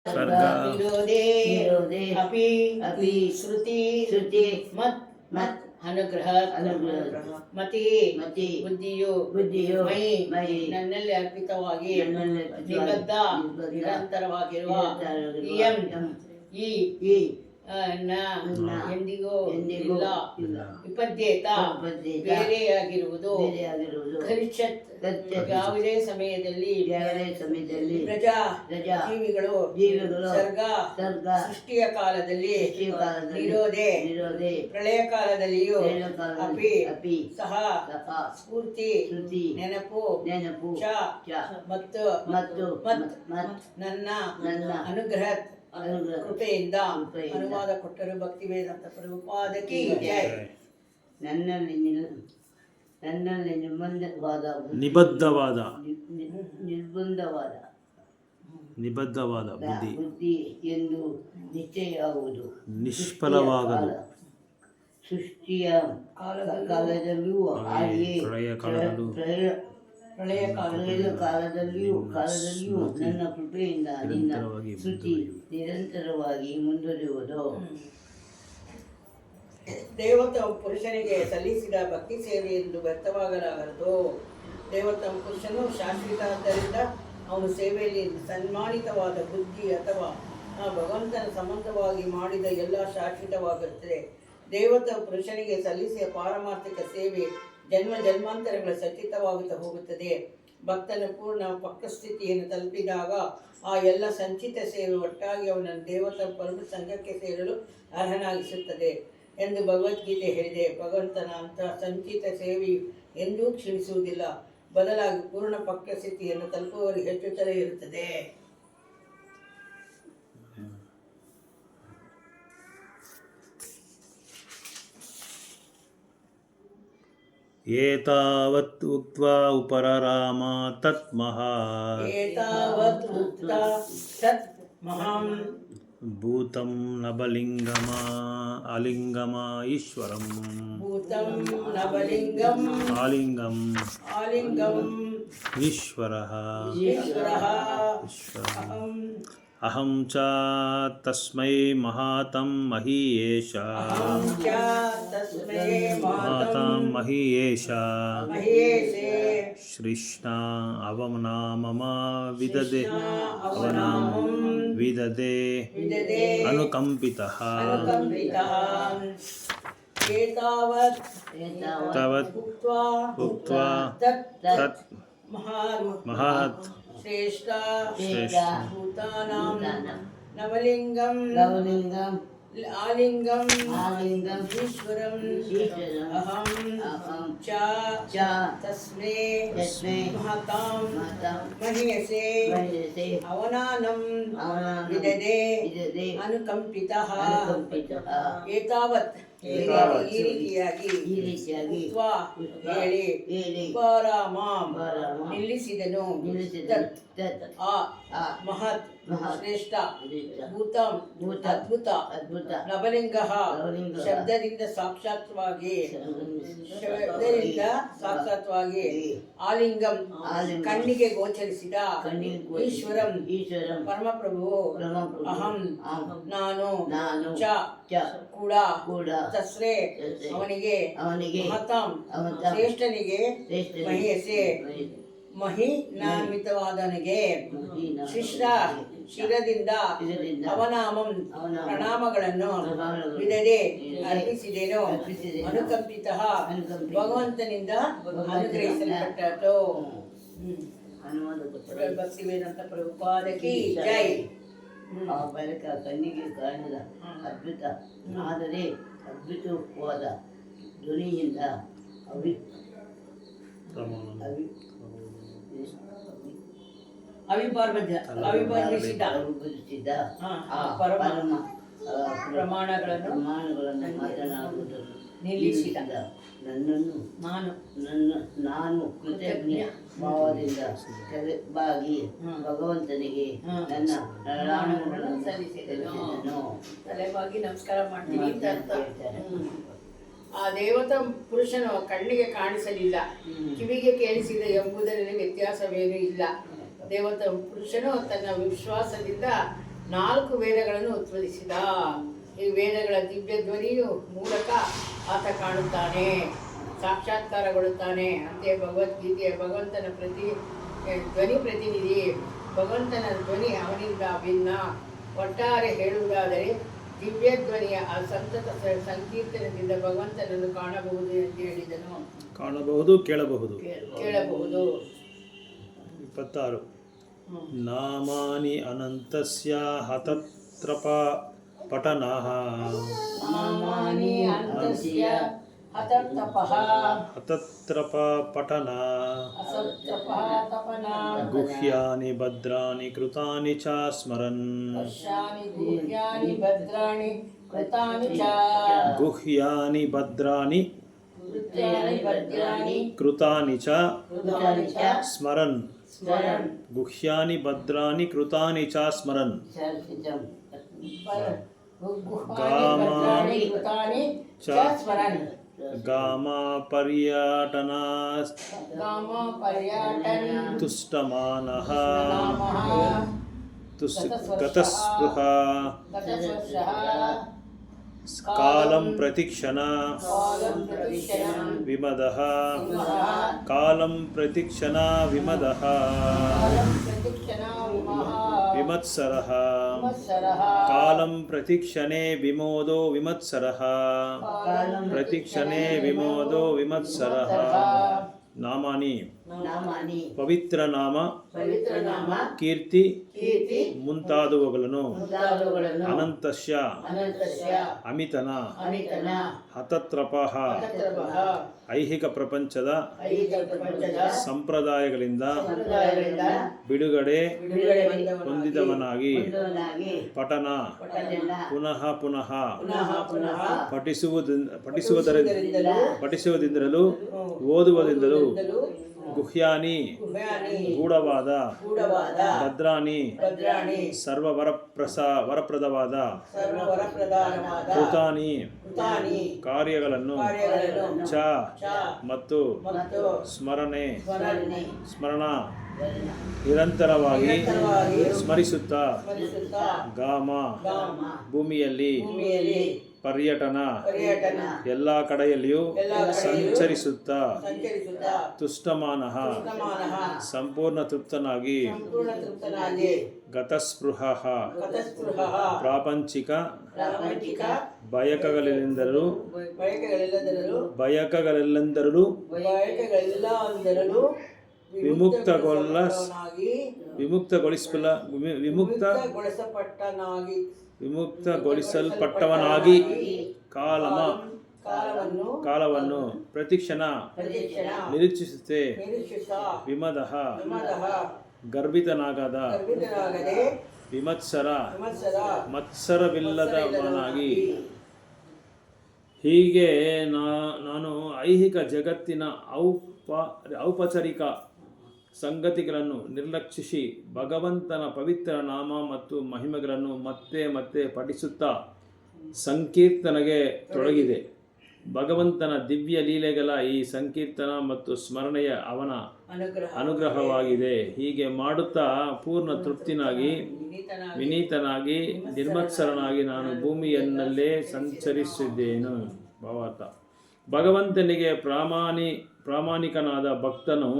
सर्ग विरोधे विरोधे अपि अपि श्रुति श्रुति मत् मत् ಅನುಗ್ರಹ ಮತಿ ಮತಿ ಬುದ್ಧಿಯು ಬುದ್ಧಿಯು ಮೈ ನನ್ನಲ್ಲಿ ಅರ್ಪಿತವಾಗಿ ನನ್ನಲ್ಲಿ ನಿಬದ್ಧ ನಿಬದ್ಧ ನಿರಂತರವಾಗಿರುವ ಈ ಈ ಎಂದಿಗೂ ಎಂದಿಗೂ ಇಲ್ಲ ಇಲ್ಲ. ವಿಪದ್ಯೇತ ಬೇರೆಯಾಗಿರುವುದು ಖರ್ಚತ್ ಯಾವುದೇ ಸಮಯದಲ್ಲಿ ಪ್ರಜಾ ಜೀವಿಗಳು ಸರ್ಗ ಸೃಷ್ಟಿಯ ಕಾಲದಲ್ಲಿ ನಿರೋಧೆ ಪ್ರಳಯ ಕಾಲದಲ್ಲಿಯೂ ಅಪಿ ಸಹ ಸ್ಫೂರ್ತಿ ನೆನಪು ಚ ಮತ್ತು ನನ್ನ ಅನುಗ್ರಹ ಕೃಪೆಯಿಂದ ಅನುವಾದ ಕೊಟ್ಟರು ಭಕ್ತಿ ವೇದಾಂತ ಪ್ರಭುಪಾದಕಿ ಜೈ. ನನ್ನಲ್ಲಿ ನಿಬದ್ಧವಾದ ಬುದ್ಧಿ ಎಂದು ನಿಶ್ಚಯವಾಗುವುದು ನಿಷ್ಫಲವಾಗದು. ಸೃಷ್ಟಿಯ ಕಾಲದಲ್ಲಿಯೂ ಹಾಗೆಯೇ ಪ್ರಳಯ ಕಾಲದಲ್ಲಿಯೂ ನನ್ನ ಕೃಪೆಯಿಂದ ನಿನ್ನ ಸ್ತುತಿ ನಿರಂತರವಾಗಿ ಮುಂದುವರಿಯುವುದು. ದೇವೋತ್ತಮ ಪುರುಷನಿಗೆ ಸಲ್ಲಿಸಿದ ಭಕ್ತಿ ಸೇವೆ ಎಂದು ವ್ಯರ್ಥವಾಗಲಾಗದು. ದೇವೋತ್ತಮ ಪುರುಷನು ಶಾಶ್ವತ ಆದ್ದರಿಂದ ಅವನು ಸೇವೆಯಲ್ಲಿ ಸನ್ಮಾನಿತವಾದ ಬುದ್ಧಿ ಅಥವಾ ಭಗವಂತನ ಸಂಬಂಧವಾಗಿ ಮಾಡಿದ ಎಲ್ಲ ಶಾಶ್ವತವಾಗಿರುತ್ತದೆ. ದೇವೋತ್ತಮ ಪುರುಷನಿಗೆ ಸಲ್ಲಿಸಿದ ಪಾರಮಾರ್ಥಿಕ ಸೇವೆ ಜನ್ಮ ಜನ್ಮಾಂತರಗಳ ಸಚಿತವಾಗುತ್ತಾ ಹೋಗುತ್ತದೆ. ಭಕ್ತನ ಪೂರ್ಣ ಪಕ್ವಸ್ಥಿತಿಯನ್ನು ತಲುಪಿದಾಗ ಆ ಎಲ್ಲ ಸಂಚಿತ ಸೇವೆ ಒಟ್ಟಾಗಿ ಅವನನ್ನು ದೇವತಾ ಪರಮ ಸಂಘಕ್ಕೆ ಸೇರಲು ಅರ್ಹನಾಗಿಸುತ್ತದೆ ಎಂದು ಭಗವದ್ಗೀತೆ ಹೇಳಿದೆ. ಭಗವಂತನ ಅಂತಹ ಸಂಚಿತ ಸೇವೆಯು ಎಂದೂ ಕ್ಷೀಣಿಸುವುದಿಲ್ಲ, ಬದಲಾಗಿ ಪೂರ್ಣ ಪಕ್ವಸ್ಥಿತಿಯನ್ನು ತಲುಪುವವರಿಗೆ ಹೆಚ್ಚುತ್ತಲೇ ಇರುತ್ತದೆ. ಏತಾವತ್ ಉಕ್ತ್ವಾ ಉಪರರಾಮ ತತ್ ಮಹಾಂ ಭೂತಂ ನಬಲಿಂಗಮ ಆಲಿಂಗಮ ಈಶ್ವರಂ ಆಲಿಂಗಂ ಈಶ್ವರಃ ಅಹಂ ಚ ತಸ್ಮೈ ಮಹಾತಂ ಮಹೀಯೇಷ ಶ್ರೀಷ್ಣ ಅವನಾಮಮ ವಿದದೆ ಅನುಕಂಪಿತಃ ತಾವತ್ ಉಕ್ತ್ವಾ ತತ್ ಮಹತ್ ಶ್ರೇಷ್ಠ ಭೂತಾನಾಂ ನವಲಿಂಗಂ ಆಲಿಂಗಂ ಈಶ್ವರಂ ಅಹಂ ಚ ತಸ್ಮೈ ಮಹತಾಂ ಮಹೀಯಸೇ ಅವನಾನಂ ವಿದದೆ ಅನುಕಂಪಿತಃ. ಏತಾವತ್ ಈ ರೀತಿಯಾಗಿ ಹೇಳಿ ಉಪರಾಮಾಂ ನಿಲ್ಲಿಸಿದನು. ಆ ಮಹತ್ ಶ್ರೇಷ್ಠ ಭೂತಂ ಅದ್ಭುತ ನವಲಿಂಗ ಶಬ್ದದಿಂದ ಸಾಕ್ಷಾತ್ವಾಗಿ ಆಲಿಂಗಂ ಕಣ್ಣಿಗೆ ಗೋಚರಿಸಿದ ಈಶ್ವರಂ ಪರಮಪ್ರಭು ಅಹಂ ನಾನು ಚ ಕೂಡ ತಸ್ರೇ ಅವನಿಗೆ ಮಹತಾಂ ಶ್ರೇಷ್ಠನಿಗೆ ಮಹೀಯಸೆ ಮಹಿನಾನ್ವಿತವಾದನಿಗೆ ಶಿರದಿಂದ ಅವನಾಮಂ ಪ್ರಣಾಮಗಳನ್ನು ವಿದದೆ ಅರ್ಪಿಸಿದೆನು. ಅನುಕಂಪಿತ ಭಗವಂತನಿಂದ ಅನುಗ್ರಹಿಸಲ್ಪಟ್ಟರು. ಭಕ್ತಿ ವೇದಾಂತ ಪ್ರಭುಪಾದಕಿ ಜೈ. ಆ ಬಳಿಕ ಕಣ್ಣಿಗೆ ಕಾಣದ ಅದ್ಭುತ ಆದರೆ ಅದ್ಭುತವಾದ ಧ್ವನಿಯಿಂದ ಅವಿಭಜಿಸಿದ ಪ್ರಮಾಣಗಳನ್ನು ಮಾತನಾಡುವುದನ್ನು ನಿಲ್ಲಿಸಿದ ನನ್ನನ್ನು ನಾನು ಕೃತಜ್ಞ ಭಾವದಿಂದ ತಲೆಬಾಗಿ ಭಗವಂತನಿಗೆ ನನ್ನ ಪ್ರಣಾಮಗಳನ್ನು ಸಲ್ಲಿಸಿದನು. ತಲೆಬಾಗಿ ನಮಸ್ಕಾರ ಮಾಡ್ತೀನಿ ಅಂತ ಅರ್ಥ. ಆ ದೇವತಾ ಪುರುಷನು ಕಣ್ಣಿಗೆ ಕಾಣಿಸಲಿಲ್ಲ, ಕಿವಿಗೆ ಕೇಳಿಸಿದ ಎಂಬುದರಲ್ಲಿ ವ್ಯತ್ಯಾಸವೇನೂ ಇಲ್ಲ. ದೇವತಾ ಪುರುಷನು ತನ್ನ ವಿಶ್ವಾಸದಿಂದ 4 ವೇದಗಳನ್ನು ಉತ್ಪಾದಿಸಿದ. ಈ ವೇದಗಳ ದಿವ್ಯ ಧ್ವನಿಯು ಮೂಲಕ ಆತ ಕಾಣುತ್ತಾನೆ, ಸಾಕ್ಷಾತ್ಕಾರಗೊಳ್ಳುತ್ತಾನೆ. ಅಂತೆಯೇ ಭಗವದ್ಗೀತೆಯ ಭಗವಂತನ ಧ್ವನಿ ಪ್ರತಿನಿಧಿ. ಭಗವಂತನ ಧ್ವನಿ ಅವನಿಂದ ಭಿನ್ನ. ಒಟ್ಟಾರೆ ಹೇಳುವುದಾದರೆ ದಿವ್ಯ ಧ್ವನಿಯ ಆ ಸಂತತ ಸಂಕೀರ್ತನದಿಂದ ಭಗವಂತನನ್ನು ಕಾಣಬಹುದು ಎಂದು ಹೇಳಿದನು. ಕಾಣಬಹುದು, ಕೇಳಬಹುದು. ಕೇಳಬಹುದು. 26 ನಾಮಾನಿ ಅನಂತಸ್ಯ ಹತತ್ರಪ ಪಠನಃ ನಾಮಾನಿ ಅನಂತಸ್ಯ ಹತತ್ರಪಃ ಹತತ್ರಪ ಪಠನ ಅಸತ್ರಪಃ ತಪನ ಗುಹ್ಯಾನಿ ಭದ್ರಾಣಿ ಕೃತಾನಿ ಚ ಸ್ಮರನ್ ಪಶ್ಯಾನಿ ಗುಹ್ಯಾನಿ ಭದ್ರಾಣಿ ಕೃತಾನಿ ಚ ಗುಹ್ಯಾನಿ ಭದ್ರಾಣಿ ಭದ್ರಾಣಿ ಕೃತಾನಿ ಚ ಕೃತಾನಿ ಚ ಸ್ಮರನ್ ಸ್ಮರನ್ ಗುಹ್ಯಾನಿ ಭದ್ರಾಣಿ ಕೃತಾನಿ ಚ ಸ್ಮರನ್ ಭದ್ರಾಣಿ ಕೃತಾನಿ ಚ ಸ್ಮರನ್ ಗಾಮ ಪರ್ಯಟನ ಗಾಮ ಪರ್ಯಟನ ತುಷ್ಟಮಾನಃ ನಾಮಃ ಗತಸ್ಪೃಹ ಗತಸ್ಪೃಶಃ ಕಾಲಂ ಪ್ರತಿಕ್ಷಣ ಕಾಲಂ ಪ್ರತಿಕ್ಷಣಂ ವಿಮದಃ ವಿಮಃ ಕಾಲಂ ಪ್ರತಿಕ್ಷಣ ವಿಮದಃ ಕಾಲಂ ಪ್ರತಿಕ್ಷಣ ವಿಮಃ ವಿಮತ್ಸರಃ ಸಂವತ್ಸರಃ ಕಾಲಂ ಪ್ರತಿಕ್ಷಣೆ ವಿಮೋದೋ ವಿಮತ್ಸರಃ ಕಾಲಂ ಪ್ರತಿಕ್ಷಣೆ ವಿಮೋದೋ ವಿಮತ್ಸರಃ ನಾಮಾನಿ ನಾಮಾನಿ ಪವಿತ್ರ ನಾಮ ಪವಿತ್ರ ನಾಮ ಕೀರ್ತಿ ಕೀರ್ತಿ ಮುಂತಾದವುಗಳನ್ನು ಮುಂತಾದವುಗಳನ್ನು ಅನಂತಸ್ಯ ಅನಂತಸ್ಯ ಅಮಿತನ ಅಮಿತನ ಹತತ್ರಪಃ ಹತತ್ರಪಃ ಐಹಿಕ ಪ್ರಪಂಚದ ಐಹಿಕ ಪ್ರಪಂಚದ ಸಂಪ್ರದಾಯಗಳಿಂದ ಸಂಪ್ರದಾಯಗಳಿಂದ ಬಿಡುಗಡೆ ಬಿಡುಗಡೆ ಹೊಂದಿದವನಾಗಿ ಒಂದೊಂದಾಗಿ ಪಠನ ಪಠನೆಲ್ಲ ಪುನಃ ಪುನಃ ಪುನಃ ಪುನಃ ಪಠಿಸುವುದಿಂದಲೂ ಓದುವುದಿಂದಲೂ ಗುಹ್ಯಾನಿ ಗುಹ್ಯಾನಿ ಗೂಢವಾದ ಗೂಢವಾದ ಭದ್ರಾಣಿ ಭದ್ರಾಣಿ ಸರ್ವ ವರಪ್ರದವಾದ ಸರ್ವವರಪ್ರಧಾನವಾದ ಕೃತಾನಿ ಕೃತಾನಿ ಕಾರ್ಯಗಳನ್ನು ಕಾರ್ಯಗಳನ್ನು ಚ ಚ ಮತ್ತು ಮತ್ತು ಸ್ಮರಣೆ ಸ್ಮರಣೆ ಸ್ಮರಣ ನಿರಂತರವಾಗಿ ನಿರಂತರವಾಗಿ ಸ್ಮರಿಸುತ್ತಾ ಸ್ಮರಿಸುತ್ತಾ ಗಾಮ ಗಾಮ ಭೂಮಿಯಲ್ಲಿ ಭೂಮಿಯಲ್ಲಿ ಪರ್ಯಟನ ಪರ್ಯಟನ ಎಲ್ಲ ಕಡೆಯಲ್ಲಿಯೂ ಎಲ್ಲ ಕಡೆಯಲ್ಲಿಯೂ ಸಂಚರಿಸುತ್ತಾ ಸಂಚರಿಸುತ್ತಾ ತುಷ್ಟಮಾನಃ ತುಷ್ಟಮಾನಃ ಸಂಪೂರ್ಣ ತೃಪ್ತನಾಗಿ ಸಂಪೂರ್ಣ ತೃಪ್ತನಾಗಿ ಗತಸ್ಪೃಹ ಗತಸ್ಪೃಹಃ ಪ್ರಾಪಂಚಿಕ ಪ್ರಾಪಂಚಿಕ ಬಯಕಗಳೆಂದರೂ ಬಯಕೆಗಳೆಲ್ಲದರಲ್ಲೂ ಬಯಕಗಳೆಲ್ಲಂದರಲ್ಲೂ ವಿಮುಕ್ತಗೊಳಿಸಲ್ಪಟ್ಟನಾಗಿ ವಿಮುಕ್ತಗೊಳಿಸಲ್ಪಟ್ಟವನಾಗಿ ಕಾಲವನ್ನು ಪ್ರತಿಕ್ಷಣ ಪ್ರತಿಕ್ಷಣ ನಿರೀಕ್ಷಿಸುತ್ತೆ ನಿರೀಕ್ಷಿಸುತ್ತಾ ವಿಮದಃ ವಿಮದಃ ಗರ್ಭಿತನಾಗದ ಗರ್ಭಿತನಾಗದೆ ವಿಮತ್ಸರ ವಿಮತ್ಸರ ಮತ್ಸರವಿಲ್ಲದವನಾಗಿ ಹೀಗೆ ನಾನು ಐಹಿಕ ಜಗತ್ತಿನ ಔಪಚಾರಿಕ ಸಂಗತಿಗಳನ್ನು ನಿರ್ಲಕ್ಷಿಸಿ ಭಗವಂತನ ಪವಿತ್ರ ನಾಮ ಮತ್ತು ಮಹಿಮೆಗಳನ್ನು ಮತ್ತೆ ಮತ್ತೆ ಪಠಿಸುತ್ತಾ ಸಂಕೀರ್ತನೆಗೆ ತೊಡಗಿದೆ. ಭಗವಂತನ ದಿವ್ಯ ಲೀಲೆಗಳ ಈ ಸಂಕೀರ್ತನ ಮತ್ತು ಸ್ಮರಣೆಯ ಅವನ ಅನುಗ್ರಹವಾಗಿದೆ. ಹೀಗೆ ಮಾಡುತ್ತಾ ಪೂರ್ಣ ತೃಪ್ತಿನಾಗಿ ವಿನೀತನಾಗಿ ನಿರ್ಮತ್ಸರನಾಗಿ ನಾನು ಭೂಮಿಯನ್ನಲ್ಲೇ ಸಂಚರಿಸಿದ್ದೇನು. ಭಾವಾರ್ಥ: ಭಗವಂತನಿಗೆ ಪ್ರಾಮಾಣಿಕನಾದ ಭಕ್ತನು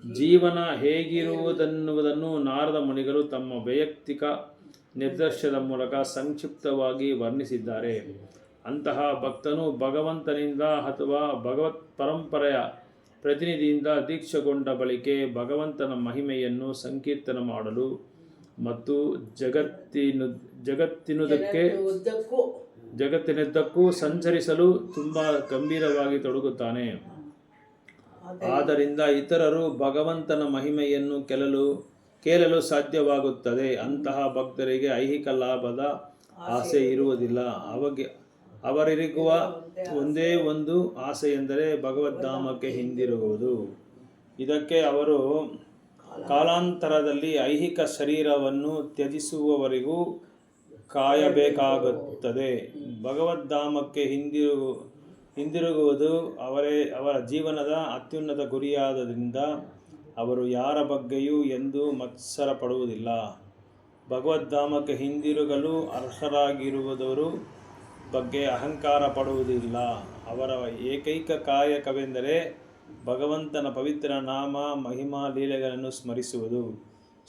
ಜೀವನ ಹೇಗಿರುವುದೆನ್ನುವುದನ್ನು ನಾರದ ಮುನಿಗಳು ತಮ್ಮ ವೈಯಕ್ತಿಕ ನಿರ್ದೇಶನದ ಮೂಲಕ ಸಂಕ್ಷಿಪ್ತವಾಗಿ ವರ್ಣಿಸಿದ್ದಾರೆ. ಅಂತಹ ಭಕ್ತನು ಭಗವಂತನಿಂದ ಅಥವಾ ಭಗವತ್ ಪರಂಪರೆಯ ಪ್ರತಿನಿಧಿಯಿಂದ ದೀಕ್ಷೆಗೊಂಡ ಬಳಿಕೆ ಭಗವಂತನ ಮಹಿಮೆಯನ್ನು ಸಂಕೀರ್ತನ ಮಾಡಲು ಮತ್ತು ಜಗತ್ತಿನುದ್ದಕ್ಕೂ ಸಂಚರಿಸಲು ತುಂಬ ಗಂಭೀರವಾಗಿ ತೊಡಗುತ್ತಾನೆ. ಆದ್ದರಿಂದ ಇತರರು ಭಗವಂತನ ಮಹಿಮೆಯನ್ನು ಕೇಳಲು ಸಾಧ್ಯವಾಗುತ್ತದೆ. ಅಂತಹ ಭಕ್ತರಿಗೆ ಐಹಿಕ ಲಾಭದ ಆಸೆ ಇರುವುದಿಲ್ಲ. ಅವರಿರುವ ಒಂದೇ ಒಂದು ಆಸೆ ಎಂದರೆ ಭಗವದ್ಧಾಮಕ್ಕೆ ಹಿಂದಿರುಗುವುದು. ಇದಕ್ಕೆ ಅವರು ಕಾಲಾಂತರದಲ್ಲಿ ಐಹಿಕ ಶರೀರವನ್ನು ತ್ಯಜಿಸುವವರೆಗೂ ಕಾಯಬೇಕಾಗುತ್ತದೆ. ಭಗವದ್ಧಾಮಕ್ಕೆ ಹಿಂದಿರುಗುವುದು ಅವರ ಜೀವನದ ಅತ್ಯುನ್ನತ ಗುರಿಯಾದ್ದರಿಂದ ಅವರು ಯಾರ ಬಗ್ಗೆಯೂ ಎಂದೂ ಮತ್ಸರ ಪಡುವುದಿಲ್ಲ. ಭಗವದ್ಧಾಮಕ್ಕೆ ಹಿಂದಿರುಗಲು ಅರ್ಹರಾಗಿರುವುದರ ಬಗ್ಗೆ ಅಹಂಕಾರ ಪಡುವುದಿಲ್ಲ. ಅವರ ಏಕೈಕ ಕಾಯಕವೆಂದರೆ ಭಗವಂತನ ಪವಿತ್ರ ನಾಮ ಮಹಿಮಾ ಲೀಲೆಗಳನ್ನು ಸ್ಮರಿಸುವುದು,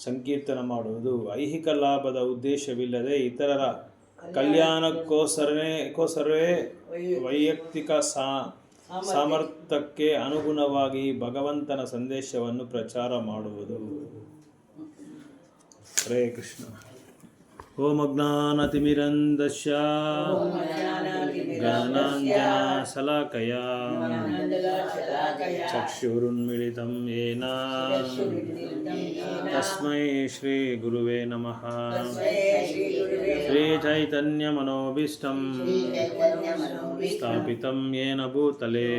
ಸಂಕೀರ್ತನ ಮಾಡುವುದು. ಐಹಿಕ ಲಾಭದ ಉದ್ದೇಶವಿಲ್ಲದೆ ಇತರರ ಕಲ್ಯಾಣಕ್ಕೋಸ್ಕರವೇ ವೈಯಕ್ತಿಕ ಸಾಮರ್ಥ್ಯಕ್ಕೆ ಅನುಗುಣವಾಗಿ ಭಗವಂತನ ಸಂದೇಶವನ್ನು ಪ್ರಚಾರ ಮಾಡುವುದು. ಹರೇ ಕೃಷ್ಣ. ಓಂ ಅಜ್ಞಾನತಿಮಿರಂಧಸ್ಯ ಜ್ಞಾನಾಂಜನ ಶಲಾಕಯ ಚಕ್ಷುರುನ್ಮಿಳಿತಂ ಯೇನ ತಸ್ಮೈ ಶ್ರೀ ಗುರುವೇ ನಮಃ. ಶ್ರೀ ಚೈತನ್ಯ ಮನೋಭೀಷ್ಟಂ ಸ್ಥಾಪಿತಂ ಯೇನ ಭೂತಲೇ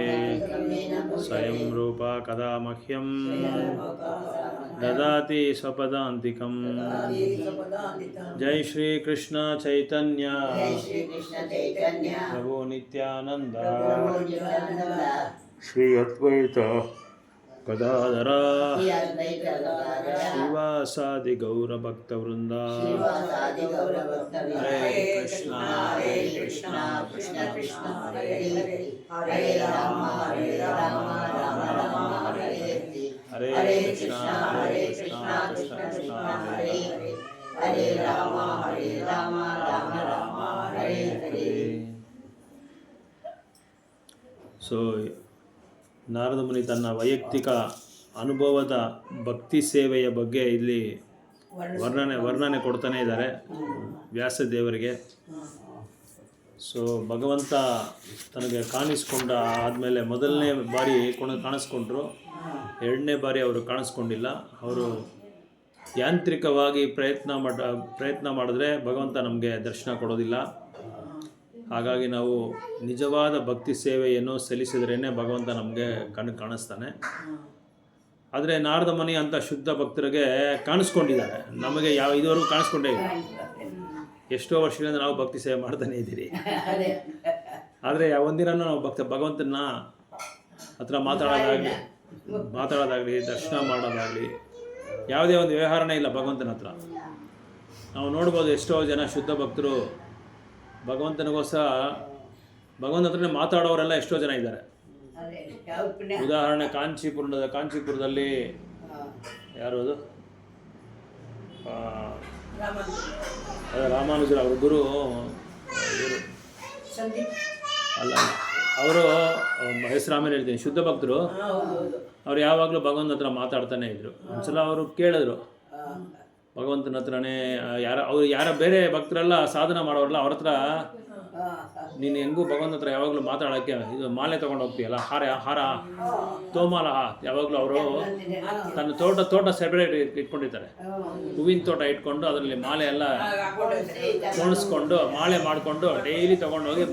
ಸ್ವಯಂ ರೂಪ ಕದಾ ಮಹ್ಯಂ ದದಾತಿ ಸ್ವಪದಾಂತಿಕಂ. ಜೈ ಶ್ರೀ ಕೃಷ್ಣ ಚೈತನ್ಯ ಪ್ರಭು ನಿತ್ಯಾನಂದ ಶ್ರೀ ಅದ್ವೈತ ಗದಾಧರ ಶ್ರೀವಾಸಾದಿ ಗೌರ ಭಕ್ತ ವೃಂದ. ಹರೇ ಕೃಷ್ಣ ಹರೇ ಕೃಷ್ಣ ಕೃಷ್ಣ ಕೃಷ್ಣ ಹರೇ ಹರೇ, ಹರೇ ರಾಮ ರಾಮ ರಾಮ ಹರೇ ಹರೇ, ಹರೇ ಕೃಷ್ಣ ಕೃಷ್ಣ ಕೃಷ್ಣ ಹರೇ ಹರೇ, ಹರೇ ರಾಮ ರಾಮ ರಾಮ ಹರೇ ಹರೇ. ಸೊ ನಾರದ ಮುನಿ ತನ್ನ ವೈಯಕ್ತಿಕ ಅನುಭವದ ಭಕ್ತಿ ಸೇವೆಯ ಬಗ್ಗೆ ಇಲ್ಲಿ ವರ್ಣನೆ ಕೊಡ್ತಾನೆ ಇದ್ದಾರೆ ವ್ಯಾಸದೇವರಿಗೆ. ಸೊ ಭಗವಂತ ತನಗೆ ಕಾಣಿಸ್ಕೊಂಡ ಆದಮೇಲೆ ಮೊದಲನೇ ಬಾರಿ ಕಾಣಿಸ್ಕೊಂಡ್ರು, ಎರಡನೇ ಬಾರಿ ಅವರು ಕಾಣಿಸ್ಕೊಂಡಿಲ್ಲ. ಅವರು ಯಾಂತ್ರಿಕವಾಗಿ ಪ್ರಯತ್ನ ಮಾಡಿದ್ರೆ ಭಗವಂತ ನಮಗೆ ದರ್ಶನ ಕೊಡೋದಿಲ್ಲ. ಹಾಗಾಗಿ ನಾವು ನಿಜವಾದ ಭಕ್ತಿ ಸೇವೆಯನ್ನು ಸಲ್ಲಿಸಿದ್ರೇ ಭಗವಂತ ನಮಗೆ ಕಾಣಿಸ್ತಾನೆ. ಆದರೆ ನಾರದ ಮುನಿ ಅಂತ ಶುದ್ಧ ಭಕ್ತರಿಗೆ ಕಾಣಿಸ್ಕೊಂಡಿದ್ದಾರೆ, ನಮಗೆ ಇದುವರೆಗೂ ಕಾಣಿಸ್ಕೊಂಡೇ ಇಲ್ಲ. ಎಷ್ಟೋ ವರ್ಷಗಳಿಂದ ನಾವು ಭಕ್ತಿ ಸೇವೆ ಮಾಡ್ತಾನೆ ಇದ್ದೀರಿ, ಆದರೆ ಒಂದಿನ ನಾವು ಭಗವಂತನ ಹತ್ರ ಮಾತಾಡೋದಾಗಲಿ ದರ್ಶನ ಮಾಡೋದಾಗಲಿ ಯಾವುದೇ ಒಂದು ವ್ಯವಹಾರನೇ ಇಲ್ಲ ಭಗವಂತನ ಹತ್ರ. ನಾವು ನೋಡ್ಬೋದು ಎಷ್ಟೋ ಜನ ಶುದ್ಧ ಭಕ್ತರು ಭಗವಂತನಿಗೋಸ್ಕರ ಭಗವಂತನ ಹತ್ರನೇ ಮಾತಾಡೋರೆಲ್ಲ ಎಷ್ಟೋ ಜನ ಇದ್ದಾರೆ. ಉದಾಹರಣೆ ಕಾಂಚೀಪುರದಲ್ಲಿ ಯಾರು ಅದು ರಾಮಾನುಜರು ಅವ್ರ ಗುರು ಅಲ್ಲ, ಅವರು ಹೆಸರು ಆಮೇಲೆ ಹೇಳ್ತೀನಿ. ಶುದ್ಧ ಭಕ್ತರು ಅವ್ರು ಯಾವಾಗಲೂ ಭಗವಂತನ ಹತ್ರ ಮಾತಾಡ್ತಾನೆ ಇದ್ರು. ಒಂದ್ಸಲ ಅವರು ಕೇಳಿದ್ರು ಭಗವಂತನ ಹತ್ರನೇ, ಯಾರ ಬೇರೆ ಭಕ್ತರೆಲ್ಲ ಸಾಧನ ಮಾಡೋರಲ್ಲ ಅವ್ರ ಹತ್ರ ನೀನು ಹೆಂಗೂ ಭಗವಂತನ ಹತ್ರ ಯಾವಾಗಲೂ ಮಾತಾಡೋಕ್ಕೆ ಇದು ಮಾಲೆ ತೊಗೊಂಡು ಹೋಗ್ತೀಯಲ್ಲ, ಹಾರ ತೋಮಾಲ ಯಾವಾಗಲೂ ಅವರು ತನ್ನ ತೋಟ ಸೆಪರೇಟ್ ಇಟ್ಕೊಂಡಿರ್ತಾರೆ. ಹೂವಿನ ತೋಟ ಇಟ್ಕೊಂಡು ಅದರಲ್ಲಿ ಮಾಲೆ ಎಲ್ಲ ಕೋಣಿಸ್ಕೊಂಡು ಮಾಲೆ ಮಾಡಿಕೊಂಡು ಡೈಲಿ ತೊಗೊಂಡೋಗಿ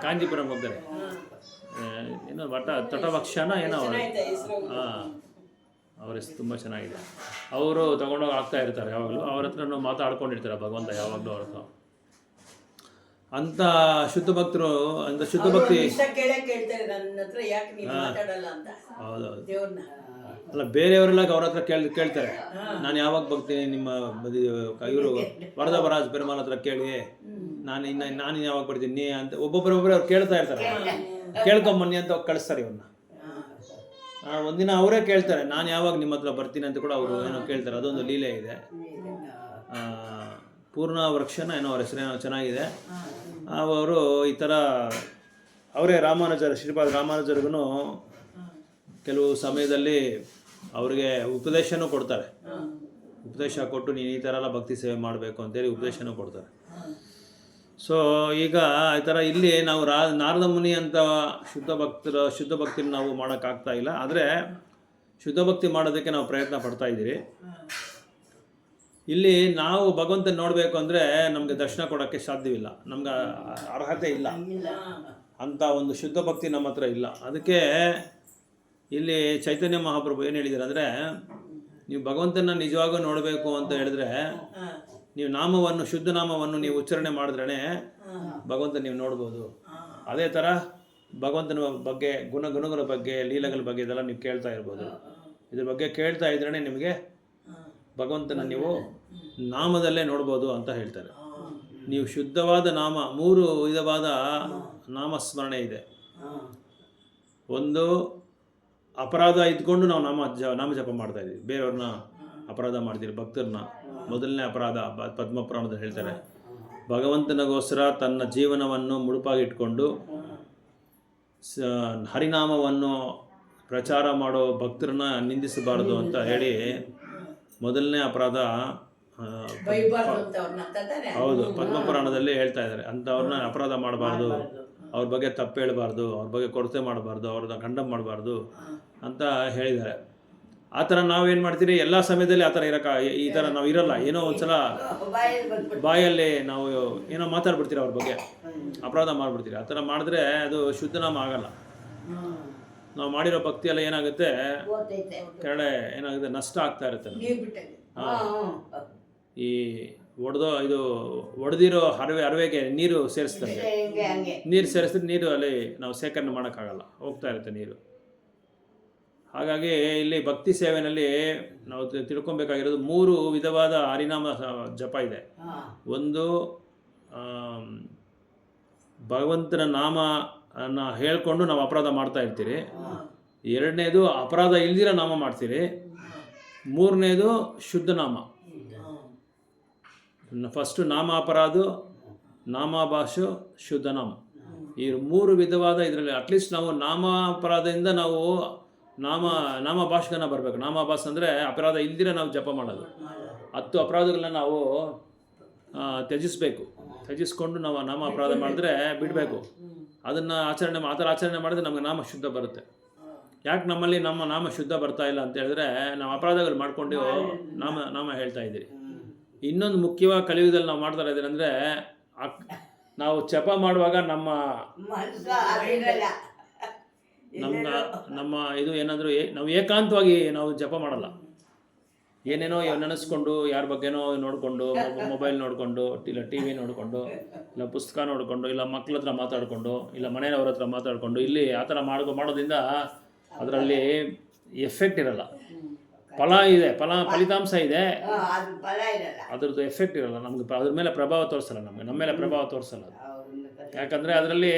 ಕಾಂಜೀಪುರಂ ಹೋಗ್ತಾರೆ. ಏನೋ ತಟಭಕ್ಷನ ಏನೋ ಅವ್ರ ಹೆಸರು ತುಂಬ ಚೆನ್ನಾಗಿದೆ. ಅವರು ತೊಗೊಂಡೋಗಿ ಆಗ್ತಾ ಇರ್ತಾರೆ ಯಾವಾಗಲೂ, ಅವ್ರ ಹತ್ರ ಮಾತಾಡ್ಕೊಂಡಿರ್ತಾರೆ ಭಗವಂತ ಯಾವಾಗಲೂ ಅವ್ರ ಹತ್ರ. ಅಂಥ ಶುದ್ಧ ಭಕ್ತರು ಶುದ್ಧ ಭಕ್ತಿ ಹೌದೌದು. ಅಲ್ಲ, ಬೇರೆಯವರೆಲ್ಲ ಅವ್ರ ಹತ್ರ ಕೇಳ್ತಾರೆ, ನಾನು ಯಾವಾಗ ಬರ್ತೀನಿ ನಿಮ್ಮ ಇವರು ವರದವರಾಜ್ ಪೆರುಮಾಲ್ ಹತ್ರ ಕೇಳಿ ನಾನು ಯಾವಾಗ ಬರ್ತೀನಿ ಅಂತ ಒಬ್ಬೊಬ್ಬರೊಬ್ಬರು ಅವ್ರು ಕೇಳ್ತಾ ಇರ್ತಾರೆ. ಕೇಳ್ಕೊಂಬನ್ನಿ ಅಂತ ಕಳಿಸ್ತಾರೆ ಇವ್ರನ್ನ. ಒಂದಿನ ಅವರೇ ಕೇಳ್ತಾರೆ, ನಾನು ಯಾವಾಗ ನಿಮ್ಮ ಹತ್ರ ಬರ್ತೀನಿ ಅಂತ ಕೂಡ ಅವರು ಏನೋ ಕೇಳ್ತಾರೆ. ಅದೊಂದು ಲೀಲೆ ಇದೆ. ಪೂರ್ಣ ವೃಕ್ಷನ ಏನೋ ಅವ್ರ ಹೆಸರೇನೋ ಚೆನ್ನಾಗಿದೆ. ಅವರು ಈ ಥರ ಅವರೇ ಶ್ರೀಪಾದ ರಾಮಾನುಜರಿಗೂ ಕೆಲವು ಸಮಯದಲ್ಲಿ ಅವ್ರಿಗೆ ಉಪದೇಶನೂ ಕೊಡ್ತಾರೆ. ಉಪದೇಶ ಕೊಟ್ಟು ನೀನು ಈ ಥರ ಎಲ್ಲ ಭಕ್ತಿ ಸೇವೆ ಮಾಡಬೇಕು ಅಂತೇಳಿ ಉಪದೇಶನೂ ಕೊಡ್ತಾರೆ. ಸೊ ಈಗ ಈ ಥರ ಇಲ್ಲಿ ನಾವು ನಾರದ ಮುನಿ ಅಂತ ಶುದ್ಧ ಭಕ್ತಿನ ನಾವು ಮಾಡೋಕ್ಕಾಗ್ತಾ ಇಲ್ಲ. ಆದರೆ ಶುದ್ಧ ಭಕ್ತಿ ಮಾಡೋದಕ್ಕೆ ನಾವು ಪ್ರಯತ್ನ ಪಡ್ತಾ ಇದ್ದೀರಿ. ಇಲ್ಲಿ ನಾವು ಭಗವಂತನ ನೋಡಬೇಕು ಅಂದರೆ ನಮಗೆ ದರ್ಶನ ಕೊಡೋಕ್ಕೆ ಸಾಧ್ಯವಿಲ್ಲ, ನಮ್ಗೆ ಅರ್ಹತೆ ಇಲ್ಲ, ಅಂಥ ಒಂದು ಶುದ್ಧ ಭಕ್ತಿ ನಮ್ಮ ಹತ್ರ ಇಲ್ಲ. ಅದಕ್ಕೆ ಇಲ್ಲಿ ಚೈತನ್ಯ ಮಹಾಪ್ರಭು ಏನು ಹೇಳಿದ್ದಾರೆ ಅಂದರೆ, ನೀವು ಭಗವಂತನ ನಿಜವಾಗೂ ನೋಡಬೇಕು ಅಂತ ಹೇಳಿದ್ರೆ ನೀವು ಶುದ್ಧ ನಾಮವನ್ನು ನೀವು ಉಚ್ಚಾರಣೆ ಮಾಡಿದ್ರೇ ಭಗವಂತ ನೀವು ನೋಡ್ಬೋದು. ಅದೇ ಥರ ಭಗವಂತನ ಬಗ್ಗೆ ಗುಣಗಳ ಬಗ್ಗೆ ಲೀಲೆಗಳ ಬಗ್ಗೆ ಇದೆಲ್ಲ ನೀವು ಕೇಳ್ತಾ ಇರ್ಬೋದು. ಇದ್ರ ಬಗ್ಗೆ ಕೇಳ್ತಾ ಇದ್ರೇ ನಿಮಗೆ ಭಗವಂತನ ನೀವು ನಾಮದಲ್ಲೇ ನೋಡ್ಬೋದು ಅಂತ ಹೇಳ್ತಾರೆ. ನೀವು ಶುದ್ಧವಾದ ನಾಮ, 3 ವಿಧವಾದ ನಾಮಸ್ಮರಣೆ ಇದೆ. ಒಂದು ಅಪರಾಧ ಇದ್ಕೊಂಡು ನಾವು ನಾಮ ಜಪ ಮಾಡ್ತಾ ಇದ್ದೀವಿ, ಬೇರೆಯವ್ರನ್ನ ಅಪರಾಧ ಮಾಡ್ತೀವಿ, ಭಕ್ತರನ್ನ. ಮೊದಲನೇ ಅಪರಾಧ ಪದ್ಮಪುರಾಣದಲ್ಲಿ ಹೇಳ್ತಾರೆ, ಭಗವಂತನಿಗೋಸ್ಕರ ತನ್ನ ಜೀವನವನ್ನು ಮುಡುಪಾಗಿಟ್ಕೊಂಡು ಹರಿನಾಮವನ್ನು ಪ್ರಚಾರ ಮಾಡೋ ಭಕ್ತರನ್ನ ನಿಂದಿಸಬಾರ್ದು ಅಂತ ಹೇಳಿ ಮೊದಲನೇ ಅಪರಾಧ ಹೌದು ಪದ್ಮಪುರಾಣದಲ್ಲಿ ಹೇಳ್ತಾ ಇದ್ದಾರೆ. ಅಂಥವ್ರನ್ನ ಅಪರಾಧ ಮಾಡಬಾರ್ದು, ಅವ್ರ ಬಗ್ಗೆ ತಪ್ಪು ಹೇಳಬಾರ್ದು, ಅವ್ರ ಬಗ್ಗೆ ಕೊರತೆ ಮಾಡಬಾರ್ದು, ಅವ್ರನ್ನ ಖಂಡನೆ ಮಾಡಬಾರ್ದು ಅಂತ ಹೇಳಿದ್ದಾರೆ. ಆ ಥರ ನಾವೇನು ಮಾಡ್ತೀರಿ, ಎಲ್ಲ ಸಮಯದಲ್ಲಿ ಆ ಥರ ಈ ಥರ ನಾವು ಇರಲ್ಲ. ಏನೋ ಒಂದ್ಸಲ ಬಾಯಲ್ಲಿ ನಾವು ಏನೋ ಮಾತಾಡ್ಬಿಡ್ತೀರಿ, ಅವ್ರ ಬಗ್ಗೆ ಅಪರಾಧ ಮಾಡಿಬಿಡ್ತೀರಿ. ಆ ಥರ ಮಾಡಿದ್ರೆ ಅದು ಶುದ್ಧನಾಮ ಆಗಲ್ಲ. ನಾವು ಮಾಡಿರೋ ಭಕ್ತಿ ಎಲ್ಲ ಏನಾಗುತ್ತೆ, ಕೆಳಗಡೆ ಏನಾಗುತ್ತೆ, ನಷ್ಟ ಆಗ್ತಾ ಇರುತ್ತೆ. ಈ ಒಡೆದಿರೋ ಅರವೆಗೆ ನೀರು ಸೇರಿಸ್ತಾರೆ. ನೀರು ಸೇರಿಸಿದ್ರೆ ನೀರು ಅಲ್ಲಿ ನಾವು ಸೇಕರಣೆ ಮಾಡೋಕ್ಕಾಗಲ್ಲ, ಹೋಗ್ತಾ ಇರುತ್ತೆ ನೀರು. ಹಾಗಾಗಿ ಇಲ್ಲಿ ಭಕ್ತಿ ಸೇವೆಯಲ್ಲಿ ನಾವು ತಿಳ್ಕೊಬೇಕಾಗಿರೋದು 3 ವಿಧವಾದ ಹರಿನಾಮ ಜಪ ಇದೆ. ಒಂದು ಭಗವಂತನ ನಾಮನ ಹೇಳ್ಕೊಂಡು ನಾವು ಅಪರಾಧ ಮಾಡ್ತಾ ಇರ್ತೀರಿ. 2ನೇದು ಅಪರಾಧ ಇಲ್ದಿರ ನಾಮ ಮಾಡ್ತೀರಿ. 3ನೇದು ಶುದ್ಧ ನಾಮ. ಫಸ್ಟು ನಾಮ ಅಪರಾಧ, ನಾಮಾಭಾಷು, ಶುದ್ಧ ನಾಮ. ಈ 3 ವಿಧವಾದ ಇದರಲ್ಲಿ ಅಟ್ಲೀಸ್ಟ್ ನಾವು ನಾಮ ಅಪರಾಧದಿಂದ ನಾವು ನಾಮಭಾಷೆಗನ್ನ ಬರಬೇಕು. ನಾಮಾಭಾಷ ಅಂದರೆ ಅಪರಾಧ ಇಲ್ದಿರ ನಾವು ಜಪ ಮಾಡೋದು. 10 ಅಪರಾಧಗಳನ್ನ ನಾವು ತ್ಯಜಿಸ್ಕೊಂಡು ನಾವು ನಾಮ ಅಪರಾಧ ಮಾಡಿದ್ರೆ ಬಿಡಬೇಕು. ಅದನ್ನು ಆಚರಣೆ ಮಾಡಿದ್ರೆ ನಮಗೆ ನಾಮ ಶುದ್ಧ ಬರುತ್ತೆ. ಯಾಕೆ ನಮ್ಮಲ್ಲಿ ನಮ್ಮ ನಾಮ ಶುದ್ಧ ಬರ್ತಾ ಇಲ್ಲ ಅಂತ ಹೇಳಿದ್ರೆ, ನಾವು ಅಪರಾಧಗಳು ಮಾಡ್ಕೊಂಡು ನಾಮ ಹೇಳ್ತಾ ಇದ್ದೀರಿ. ಇನ್ನೊಂದು ಮುಖ್ಯವಾಗಿ ಕಲಿಯುಗದಲ್ಲಿ ನಾವು ಮಾಡ್ತಾ ಇದ್ದೀರಿ ಅಂದರೆ, ನಾವು ಜಪ ಮಾಡುವಾಗ ನಮ್ಮ ಇದು ಏನಾದರೂ ನಾವು ಏಕಾಂತವಾಗಿ ನಾವು ಜಪ ಮಾಡಲ್ಲ. ಏನೇನೋ ನೆನೆಸ್ಕೊಂಡು, ಯಾರ ಬಗ್ಗೆನೋ ನೋಡಿಕೊಂಡು, ಮೊಬೈಲ್ ನೋಡಿಕೊಂಡು, ಇಲ್ಲ ಟಿ ವಿ ನೋಡಿಕೊಂಡು, ಇಲ್ಲ ಪುಸ್ತಕ ನೋಡಿಕೊಂಡು, ಇಲ್ಲ ಮಕ್ಳ ಹತ್ರ ಮಾತಾಡಿಕೊಂಡು, ಇಲ್ಲ ಮನೆಯವ್ರ ಹತ್ರ ಮಾತಾಡಿಕೊಂಡು, ಇಲ್ಲಿ ಆ ಥರ ಮಾಡೋದ್ರಿಂದ ಅದರಲ್ಲಿ ಎಫೆಕ್ಟ್ ಇರಲ್ಲ. ಫಲಿತಾಂಶ ಇದೆ, ಅದ್ರದ್ದು ಎಫೆಕ್ಟ್ ಇರಲ್ಲ. ನಮ್ಗೆ ಅದ್ರ ಮೇಲೆ ಪ್ರಭಾವ ತೋರಿಸಲ್ಲ, ನಮ್ಮ ಮೇಲೆ ಪ್ರಭಾವ ತೋರಿಸಲ್ಲ. ಯಾಕಂದರೆ ಅದರಲ್ಲಿ